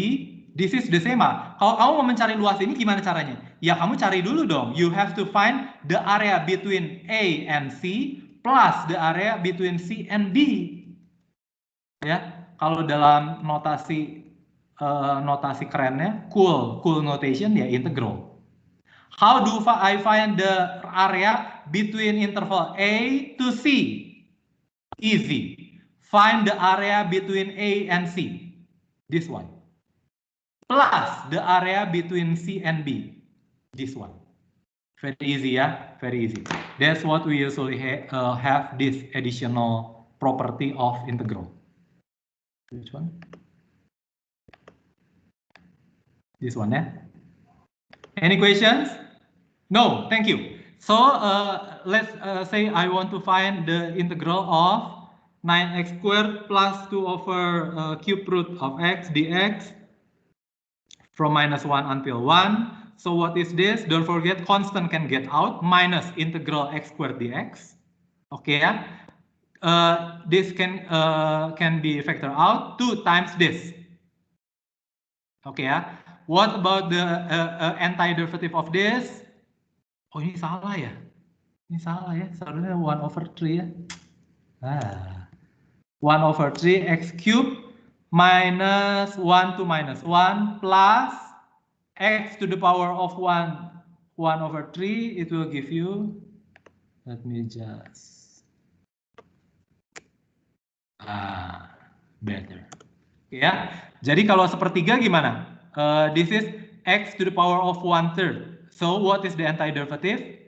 this is the same. Kalau kamu mau mencari luas ini gimana caranya? Ya kamu cari dulu dong. You have to find the area between A and C plus the area between C and B. Ya, kalau dalam notasi kerennya cool notation ya integral. How do I find the area between interval A to C? Easy. Find the area between A and C. This one. Plus the area between C and B. This one. Very easy, yeah? Very easy. That's what we usually have this additional property of integral. Which one? This one, yeah? Any questions? No, thank you. So let's say I want to find the integral of 9x squared plus 2 over cube root of x dx from minus 1 until 1. So what is this? Don't forget constant can get out, minus integral x squared dx. Okay, yeah? This can be factored out 2 times this. Okay, yeah? What about the antiderivative of this? Oh, ini salah ya? Ini salah ya, seharusnya 1/3 ya. 1/3 x cube minus 1 to minus 1 plus x to the power of 1/3, it will give you, let me just, better. Ya, jadi kalau sepertiga gimana? This is x to the power of 1/3. So what is the antiderivative?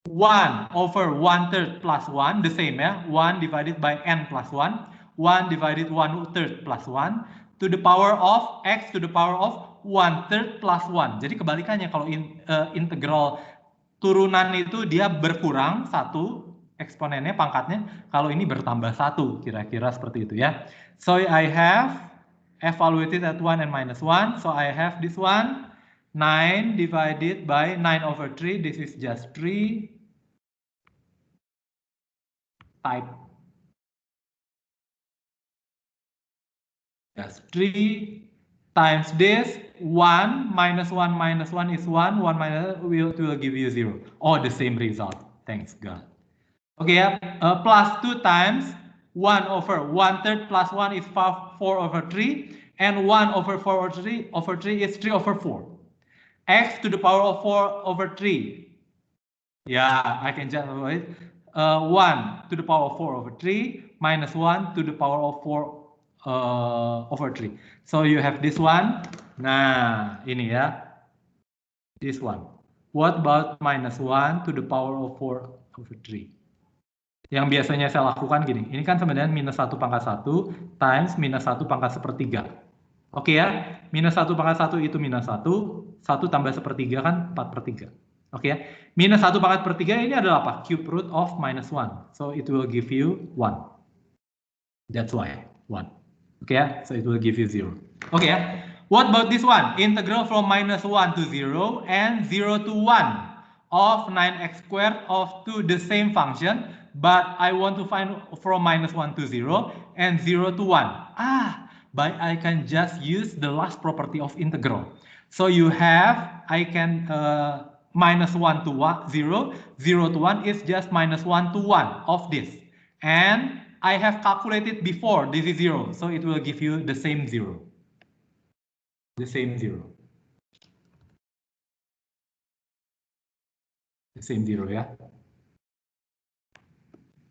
1/1/3 plus 1, the same ya. 1 divided by n plus 1. 1 divided 1/3 plus 1 to the power of x to the power of 1/3 plus 1. Jadi kebalikannya, kalau integral turunan itu dia berkurang 1 eksponennya, pangkatnya. Kalau ini bertambah 1, kira-kira seperti itu ya. So I have evaluated at 1 and minus 1. So I have this one, 9 divided by 9/3. This is just 3. Type. Just 3 times this. 1 minus 1 minus 1 is 1. 1 minus will give you 0. Oh, the same result. Thanks God. Okay, plus 2 times 1/1/3 plus 1 is 4/3, and 1/4/3 is 3/4. X to the power of 4/3. Yeah, I can just avoid 1 to the power of 4/3 minus 1 to the power of 4/3. So you have this one. Nah, ini ya. This one. What about minus 1 to the power of 4/3? Yang biasanya saya lakukan gini, ini kan sebenarnya minus 1 pangkat 1 times minus 1 pangkat 1/3. Oke ya, minus 1 pangkat 1 itu minus 1, 1 tambah 1/3 kan 4/3. Oke ya, minus 1 pangkat 1/3 ini adalah apa? Cube root of minus 1. So it will give you 1. That's why, 1. Oke ya, so it will give you 0. Oke ya, what about this one? Integral from minus 1 to 0 and 0 to 1 of 9x squared of 2 the same function. But I want to find from minus 1 to 0 and 0 to 1. But I can just use the last property of integral. So you have, I can minus 1 to 1, 0, 0 to 1 is just minus 1 to 1 of this. And I have calculated before, this is 0. So it will give you the same 0. The same 0. The same 0 ya.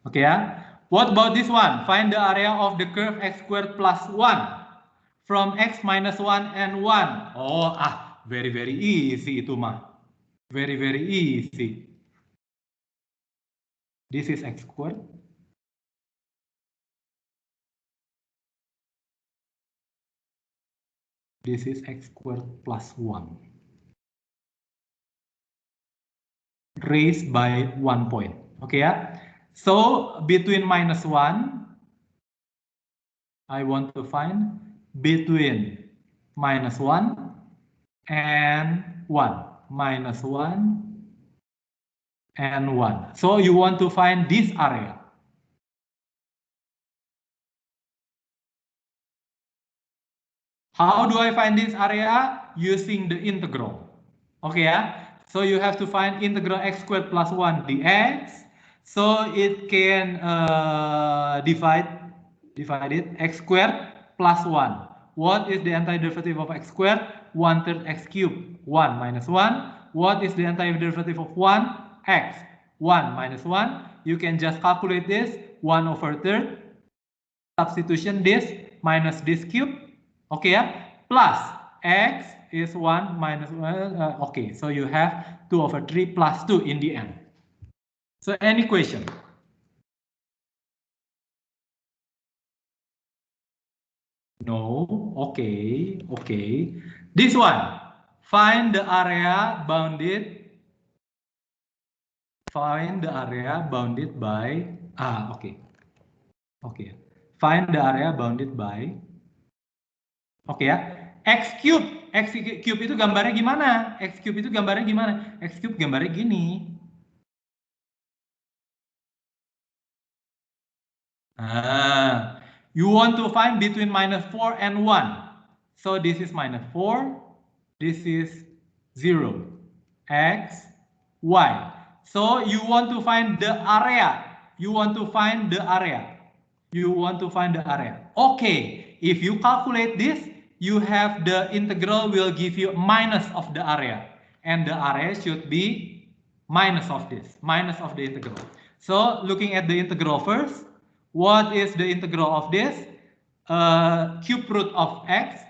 Okay, yeah. What about this one? Find the area of the curve x squared plus 1 from x minus 1 and 1. Oh, very easy itu mah. Very easy. This is x squared. This is x squared plus 1. Raised by 1 point. Okay, yeah. So between minus 1, I want to find between minus 1 and 1. Minus 1 and 1. So you want to find this area. How do I find this area? Using the integral. Okay, yeah. So you have to find integral x squared plus 1 dx. So it can divide it, x squared plus 1. What is the antiderivative of x squared? 1/3 x cubed. 1 minus 1. What is the antiderivative of 1? X. 1 minus 1. You can just calculate this. 1/3. Substitution this minus this cube. Okay, yeah. Plus x is 1 minus 1. Okay, so you have 2/3 plus 2 in the end. So any question? No. Okay. This one. Find the area bounded. Find the area bounded by. Okay. Find the area bounded by. Oke ya. X cube. X cube itu gambarnya gimana? X cube itu gambarnya gimana? X cube gambarnya gini. You want to find between minus 4 and 1. So this is minus 4. This is 0. X, Y. So you want to find the area. You want to find the area. You want to find the area. Okay, if you calculate this, you have the integral will give you minus of the area. And the area should be minus of this, minus of the integral. So looking at the integral first, what is the integral of this? Cube root of x.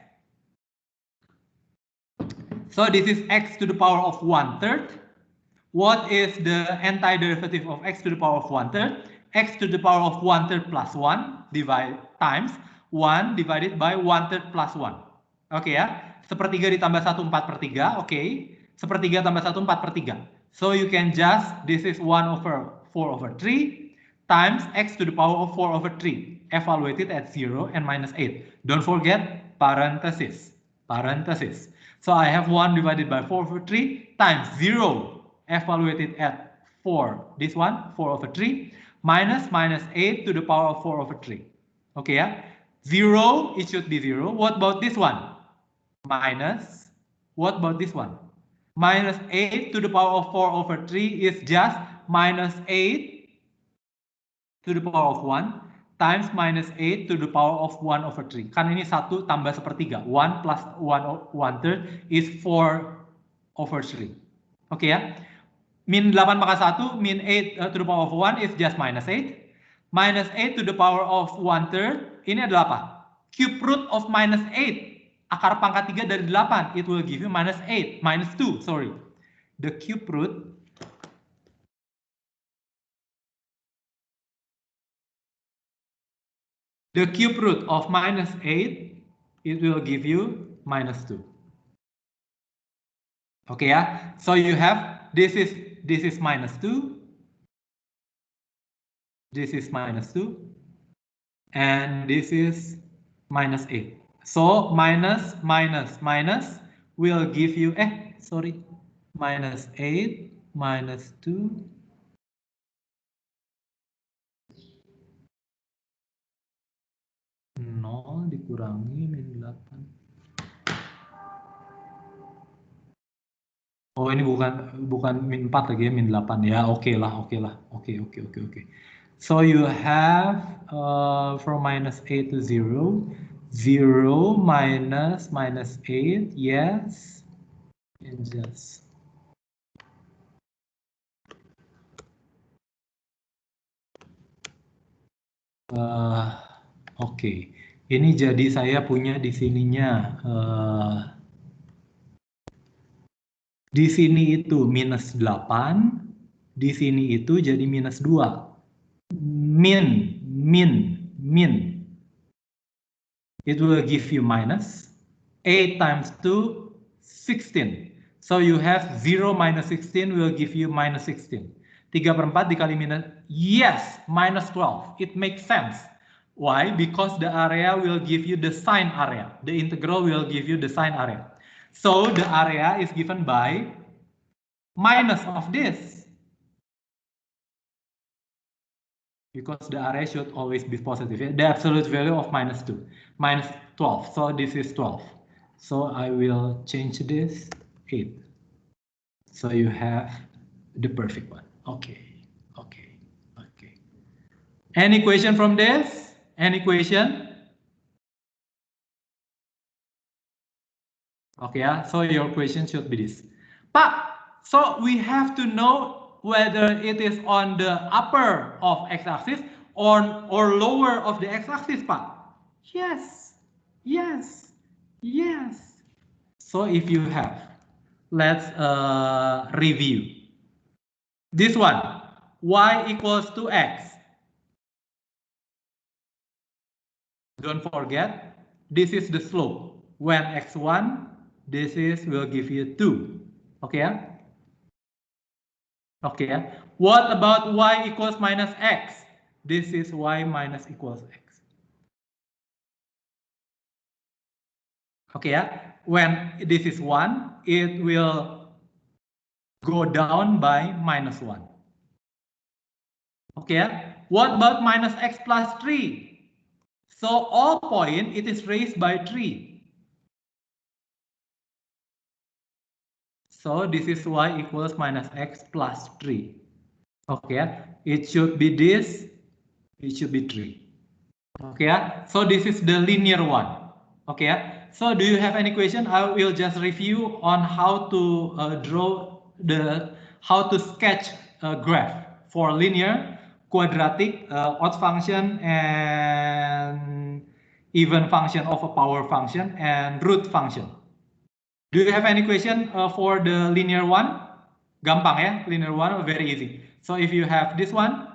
So this is x to the power of 1/3. What is the antiderivative of x to the power of 1/3? X to the power of 1/3 plus 1 times 1 divided by 1/3 plus 1. Oke ya, sepertiga ditambah 1 4/3. Oke, sepertiga tambah 1 4/3. So you can just, this is 1/4/3 times x to the power of 4/3, evaluated at 0 and minus 8. Don't forget parenthesis, parenthesis. So I have 1 divided by 4/3 times 0, evaluated at 4. This one, 4/3, minus 8 to the power of 4/3. Okay, yeah? 0, it should be 0. What about this one? Minus. What about this one? Minus 8 to the power of 4/3 is just minus 8 to the power of 1 times minus 8 to the power of 1/3. Kan ini 1 tambah sepertiga. 1 plus 1/3 is 4/3. Oke ya? Min 8 pangkat 1, min 8 to the power of 1 is just minus 8. Minus 8 to the power of 1/3, ini adalah apa? Cube root of minus 8. Akar pangkat 3 dari 8, it will give you minus 8, minus 2, sorry. The cube root of minus 8, it will give you minus 2. Okay, yeah? So you have, this is minus 2. This is minus 2. And this is minus 8. So minus will give you, minus 8 minus 2. Nol dikurangi min 8. Oh, ini bukan min 4 lagi ya, min 8 ya. Oke lah. Oke. So you have from minus 8 to 0, 0 minus 8, yes, and just oke. Ini jadi saya punya di sininya di sini itu minus 8, di sini itu jadi minus 2. Min. It will give you minus 8 times 2, 16. So you have 0 minus 16 will give you minus 16. 3/4 dikali minus, yes, minus 12. It makes sense. Why? Because the area will give you the sine area. The integral will give you the sine area. So the area is given by minus of this. Because the area should always be positive. The absolute value of minus 2. Minus 12. So this is 12. So I will change this 8. So you have the perfect one. Okay. Any question from this? Any question? Okay, yeah. So your question should be this. Pak, so we have to know whether it is on the upper of x-axis or lower of the x-axis, Pak. Yes. So if you have, let's review. This one, y equals to x. Don't forget, this is the slope. When x1, this will give you 2. Okay, yeah? Okay, what about y equals minus x? This is y minus equals x. Okay, when this is 1, it will go down by minus 1. Okay, what about minus x plus 3? So all point, it is raised by 3. So this is y equals minus x plus 3. Okay, it should be this, it should be 3. Okay, so this is the linear one. Okay, so do you have any question? I will just review on how to how to sketch a graph for linear, quadratic, odd function, and even function of a power function and root function. Do you have any question for the linear one? Gampang ya, linear one, very easy. So if you have this one,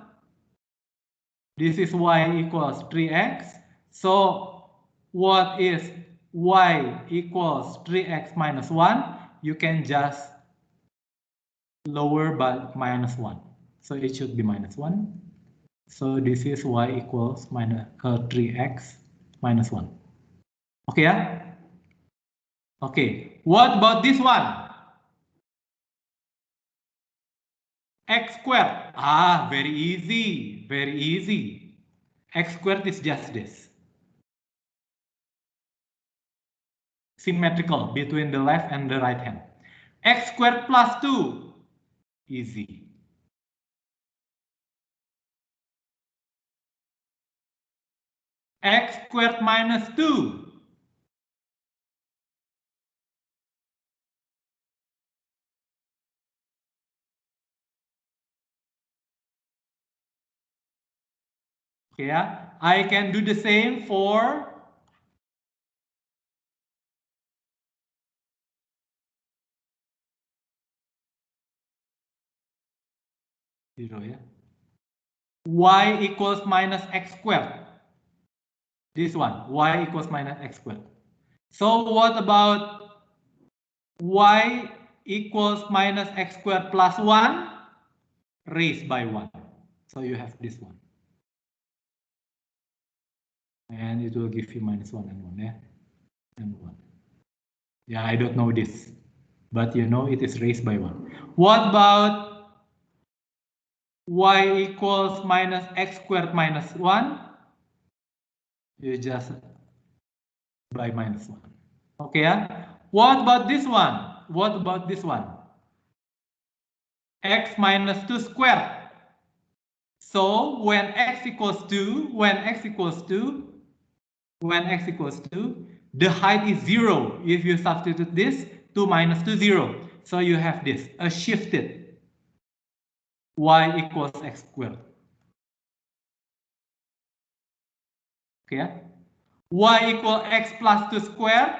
this is y equals 3x. So what is y equals 3x minus 1? You can just lower by minus 1. So it should be minus 1. So this is y equals minus 3x minus 1. Okay, yeah? Okay, what about this one? X squared. Ah, very easy, very easy. X squared is just this. Symmetrical between the left and the right hand. X squared plus 2. Easy. X squared minus 2. Okay, yeah? I can do the same for zero, yeah? Y equals minus x squared. This one, y equals minus x squared. So what about y equals minus x squared plus 1 raised by 1? So you have this one. And it will give you minus 1 and 1, yeah? And 1. Yeah, I don't know this, but you know it is raised by 1. What about y equals minus x squared minus 1? You just by minus 1. Okay, yeah? What about this one? What about this one? X minus 2 squared. So when x equals 2, the height is 0. If you substitute this, 2 minus 2, 0. So you have this, a shifted y equals x squared. Okay. Y equal x plus 2 squared.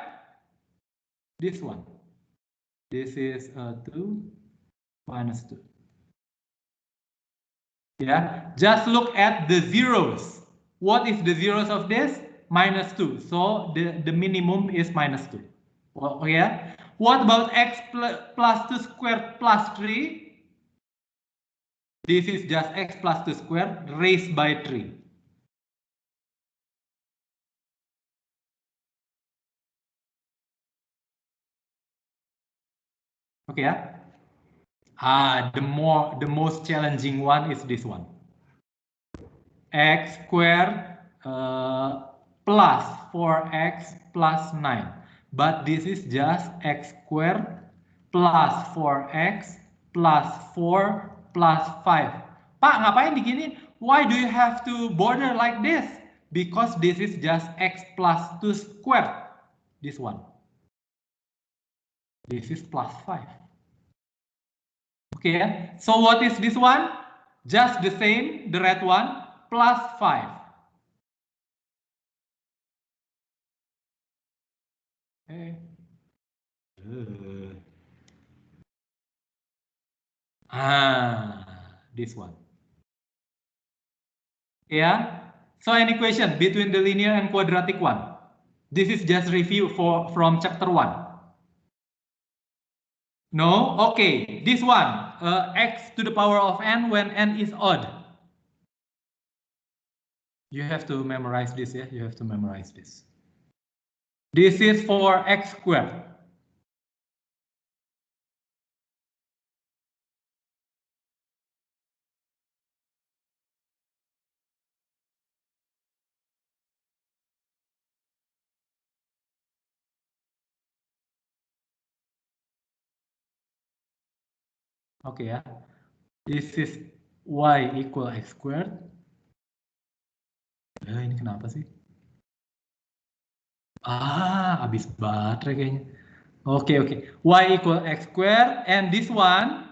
This one. This is 2 minus 2. Yeah. Just look at the zeros. What is the zeros of this? Minus 2. So the minimum is minus 2. Well, yeah. What about x plus 2 squared plus 3? This is just x plus 2 squared raised by 3. Okay, yeah? The most challenging one is this one. X squared plus 4x plus 9. But this is just x squared plus 4x plus 4 plus 5. Pak, ngapain digini? Why do you have to border like this? Because this is just x plus 2 squared. This one. This is plus 5. Okay, so what is this one? Just the same, the red one, plus 5. Okay. This one. Yeah. So any question between the linear and quadratic one? This is just review from chapter 1. No? Okay. This one, x to the power of n when n is odd. You have to memorize this, yeah? You have to memorize this. This is for x squared. Okay, yeah. This is y equal x squared. Ini kenapa sih? Habis baterai kayaknya. Oke. Y equal x squared, and this one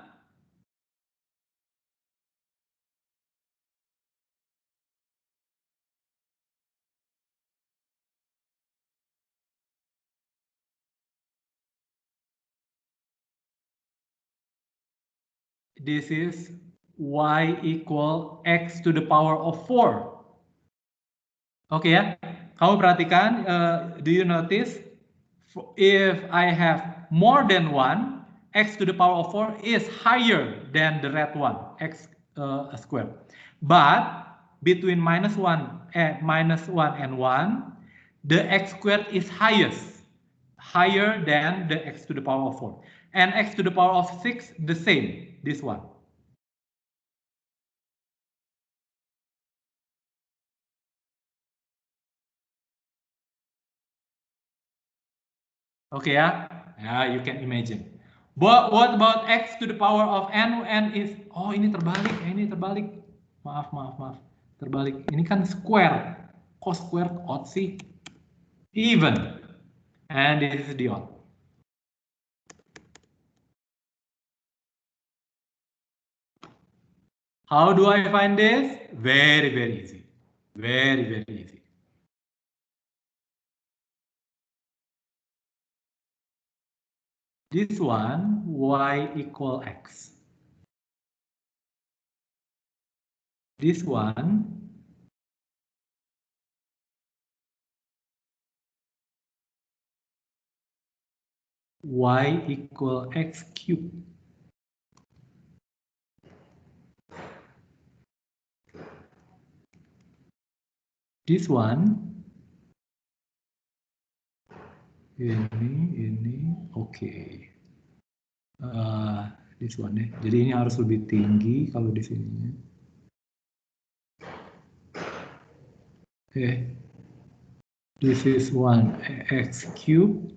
this is y equal x to the power of 4. Oke ya, kamu perhatikan, do you notice if I have more than 1, x to the power of 4 is higher than the red one, x squared. But between -1 and 1, the x squared is higher than the x to the power of 4. And x to the power of 6, the same, this one. Okay, yeah, you can imagine. But what about x to the power of n? N is, ini terbalik. Maaf. Terbalik. Ini kan square. Kok square odd sih? Even. And this is the odd. How do I find this? Very easy. Very easy. This one, y equal x. This one, y equal x cubed. This one, ini, oke. This one ya. Jadi ini harus lebih tinggi kalau di sininya. Okay. This is one x cubed.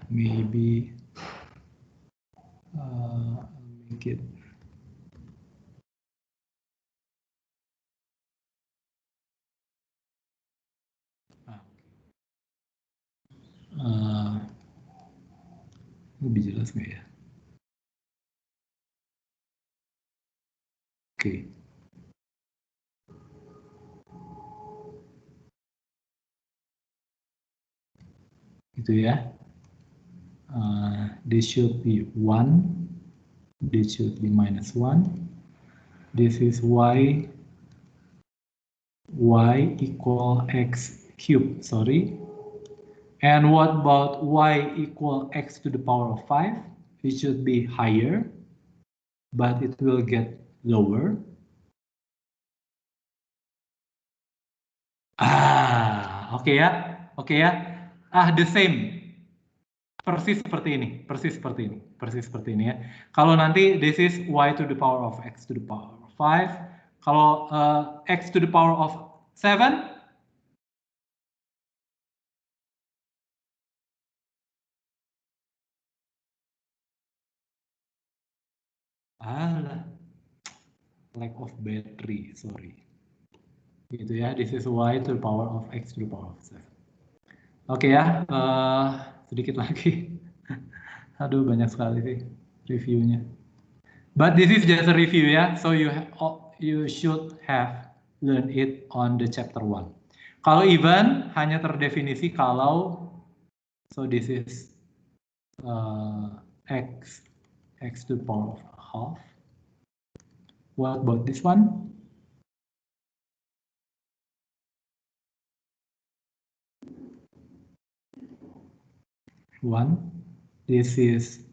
Maybe make it. Lebih jelas nggak ya? Oke. Gitu ya. This should be 1. This should be -1. This is y equal x cubed, sorry. And what about y equal x to the power of 5? It should be higher, but it will get lower. Oke ya. The same. Persis seperti ini ya. Kalau nanti this is y to the power of x to the power of 5. Kalau x to the power of 7, lack of battery, sorry. Gitu ya, this is y to the power of x to the power of 7. Oke ya, sedikit lagi. Aduh, banyak sekali sih reviewnya. But this is just a review ya, so you should have learned it on the chapter 1. Kalau even hanya terdefinisi kalau, so this is x to the power of half. What about this one? This is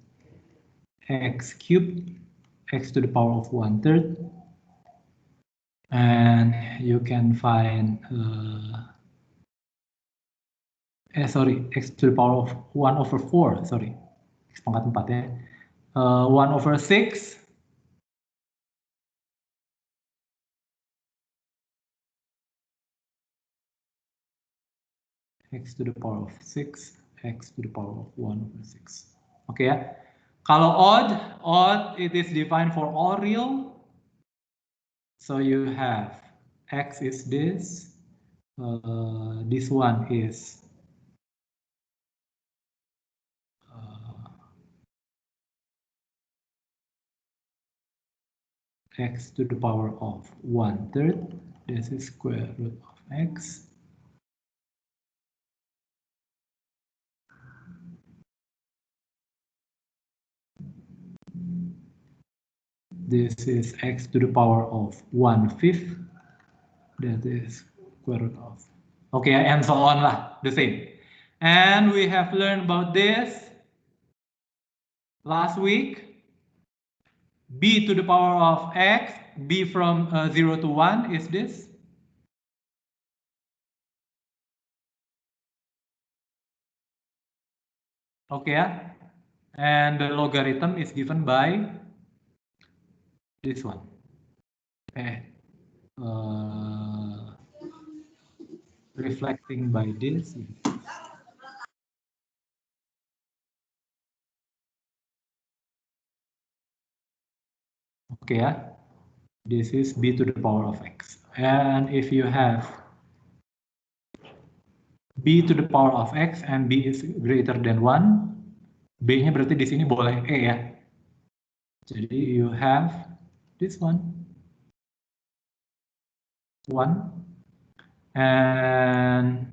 x cubed, x to the power of 1/3, and you can find x to the power of 1/4, sorry, x pangkat 4 ya, 1/6. X to the power of 6, x to the power of 1/6. Oke ya. Kalau odd it is defined for all real. So you have x is this one is x to the power of 1/3. This is square root of x. This is x to the power of 1/5. That is square root of. Okay, and so on lah, the same. And we have learned about this last week. B to the power of x, b from 0 to 1 is this. Okay, and the logarithm is given by this one. Reflecting by this. Okay, this is b to the power of x. And if you have b to the power of x and b is greater than 1, b-nya berarti di sini boleh e ya. Jadi you have this one. 1. And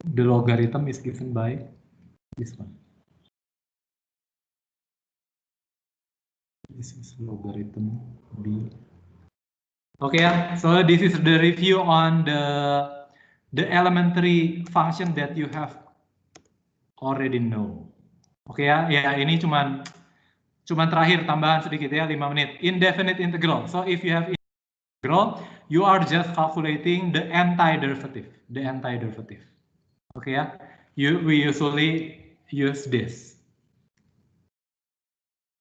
the logarithm is given by this one. This is logarithm b. Okay, so this is the review on the elementary function that you have already know. Oke ya, ini cuman terakhir tambahan sedikit ya, 5 menit. Indefinite integral. So if you have integral, you are just calculating the antiderivative. Oke ya, we usually use this.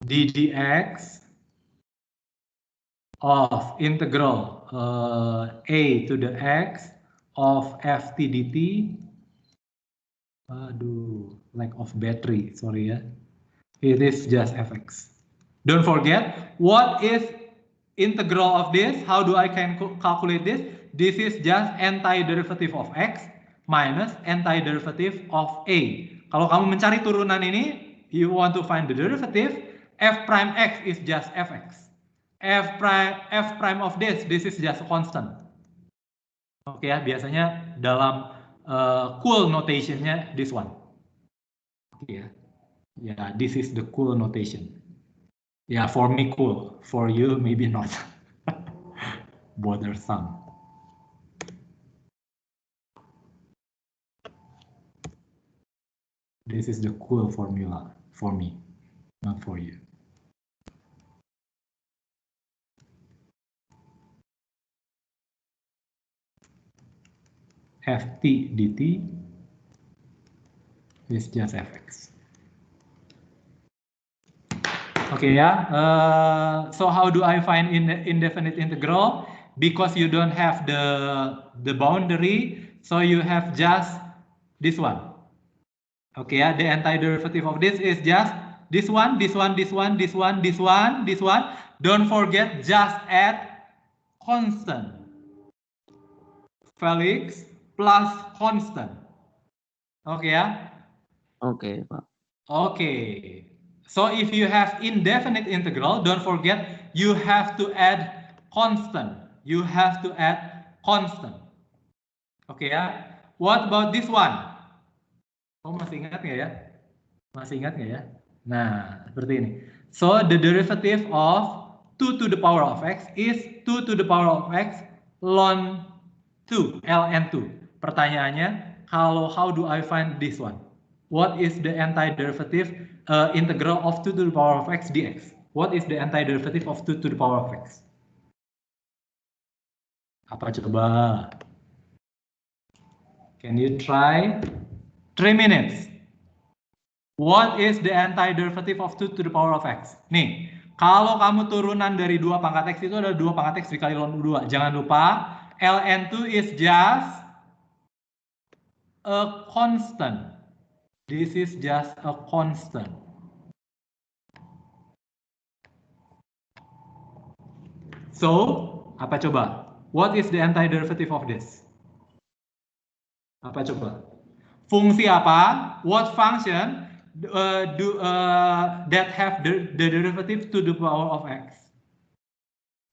ddx of integral a to the x of ft dt. Aduh, lack of battery, sorry ya. It is just fx. Don't forget, what is integral of this? How do I can calculate this? This is just antiderivative of x minus antiderivative of a. Kalau kamu mencari turunan ini, you want to find the derivative, f prime x is just fx. F prime of this is just a constant. Oke ya, biasanya dalam cool notationnya this one. Oke ya. Ya, this is the cool notation. Ya, for me cool, for you maybe not. Bothersome. This is the cool formula for me, not for you. ft dt is just fx. Okay, yeah. So how do I find indefinite integral? Because you don't have the boundary, so you have just this one. Okay, yeah. The antiderivative of this is just this one, this one, this one, this one, this one, this one. Don't forget, just add constant. Felix plus constant. Okay, yeah. Okay, Pak. Okay. So if you have indefinite integral, don't forget you have to add constant. You have to add constant. Okay ya. What about this one? Oh, masih ingat nggak ya? Masih ingat nggak ya? Nah, seperti ini. So the derivative of 2 to the power of x is 2 to the power of x ln 2, ln 2. Pertanyaannya, how do I find this one? What is the antiderivative integral of 2 to the power of x dx? What is the antiderivative of 2 to the power of x? Apa coba? Can you try? 3 minutes. What is the antiderivative of 2 to the power of x? Nih, kalau kamu turunan dari 2 pangkat x itu ada 2 pangkat x dikali ln 2. Jangan lupa, ln 2 is just a constant. This is just a constant. So, apa coba? What is the antiderivative of this? Apa coba? Fungsi apa? What function that have the derivative to the power of x?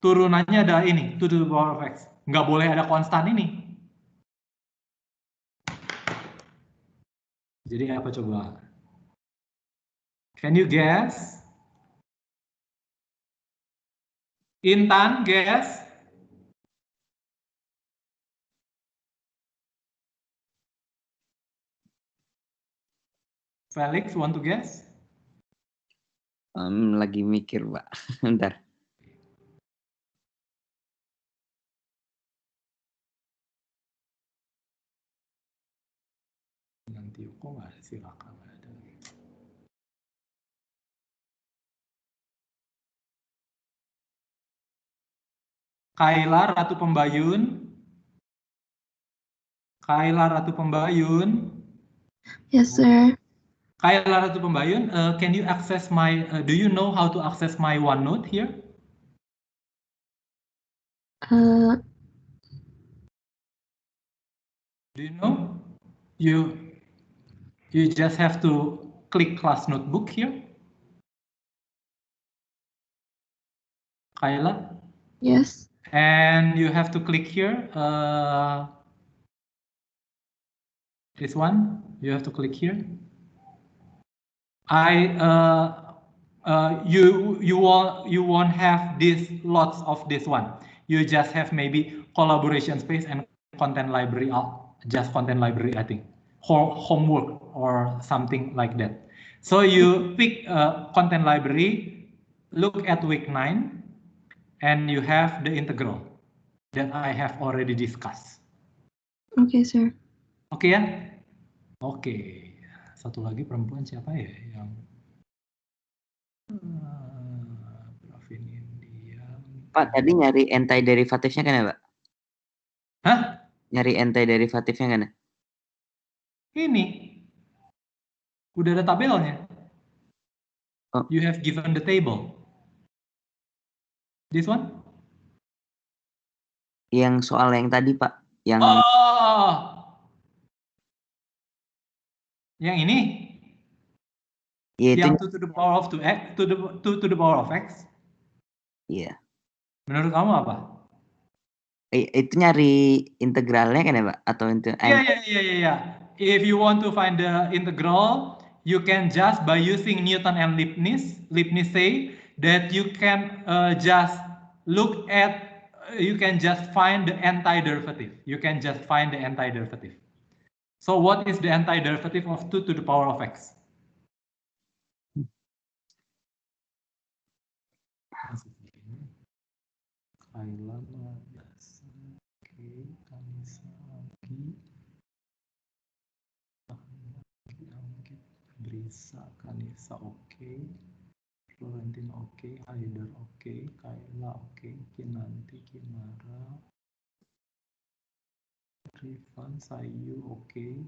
Turunannya ada ini, to the power of x. Nggak boleh ada konstan ini. Jadi apa coba? Can you guess? Intan, guess? Felix, want to guess? Lagi mikir, Pak. Bentar. Nanti kok nggak ada, silakan. Kaila Ratu Pembayun. Kaila Ratu Pembayun. Yes, sir. Kaila Ratu Pembayun, can you access my, do you know how to access my OneNote here? Do you know? You just have to click class notebook here. Kaila? Yes. And you have to click here. This one, you have to click here. You won't have this lots of this one. You just have maybe collaboration space and content library. Just content library, I think. Homework or something like that. So you pick content library, look at week 9, and you have the integral that I have already discussed. Okay, sir. Oke ya? Oke. Satu lagi perempuan siapa ya yang Pravin India. Pak, tadi nyari antiderivatifnya kan ya, Pak? Hah? Nyari antiderivatifnya kan ya? Ini. Udah ada tabelnya. Oh. You have given the table. This one? Yang soal yang tadi, Pak. Yang Yang ini? ya, itu Yang 2 to the power of 2x, to the power of x? Iya. Menurut kamu apa? Itu nyari integralnya kan ya, Pak? Atau itu? Yeah. If you want to find the integral, you can just by using Newton and Leibniz say that you can just look at, you can just find the antiderivative. You can just find the antiderivative. So what is the antiderivative of 2 to the power of x? Brisa, Kanisa, oke. Florentina, oke. Haider, oke. Kaila, oke. Kinanti, Kinara. Rifan, Sayu, oke.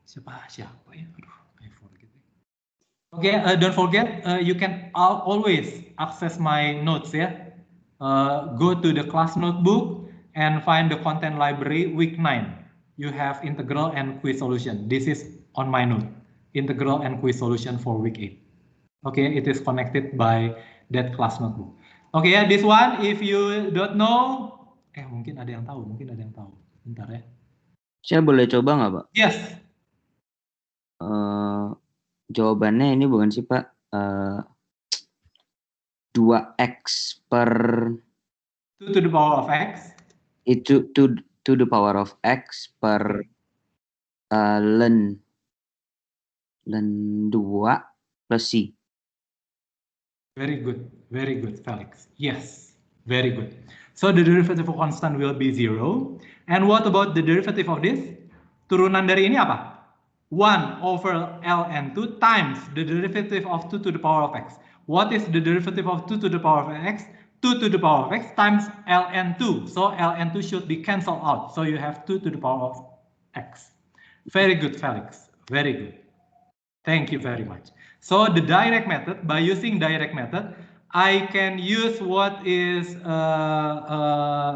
Siapa ya? Aduh, I forget. Okay, don't forget, you can always access my notes ya. Go to the class notebook and find the content library week 9. You have integral and quiz solution. This is on my note. Integral and quiz solution for week 8. Okay, it is connected by that class notebook. Okay, ya, this one if you don't know, mungkin ada yang tahu, Bentar ya. Saya boleh coba nggak, Pak? Yes. Jawabannya ini bukan sih, Pak? 2x per 2 to the power of x. Itu to the power of x per ln 2 plus c. Very good, Felix. Yes, very good. So the derivative of constant will be 0. And what about the derivative of this? Turunan dari ini apa? 1 over ln2 times the derivative of 2 to the power of x. What is the derivative of 2 to the power of x? 2 to the power of x times ln2. So ln2 should be cancelled out. So you have 2 to the power of x. Very good, Felix. Very good. Thank you very much. So the direct method, by using direct method, I can use what is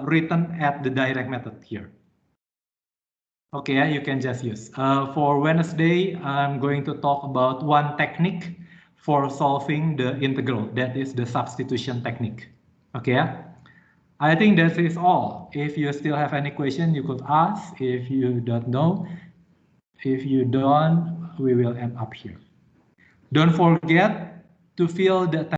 written at the direct method here. Okay, you can just use. For Wednesday, I'm going to talk about one technique for solving the integral. That is the substitution technique. Okay, I think that is all. If you still have any question, you could ask. If you don't know, if you don't, we will end up here. Don't forget to fill the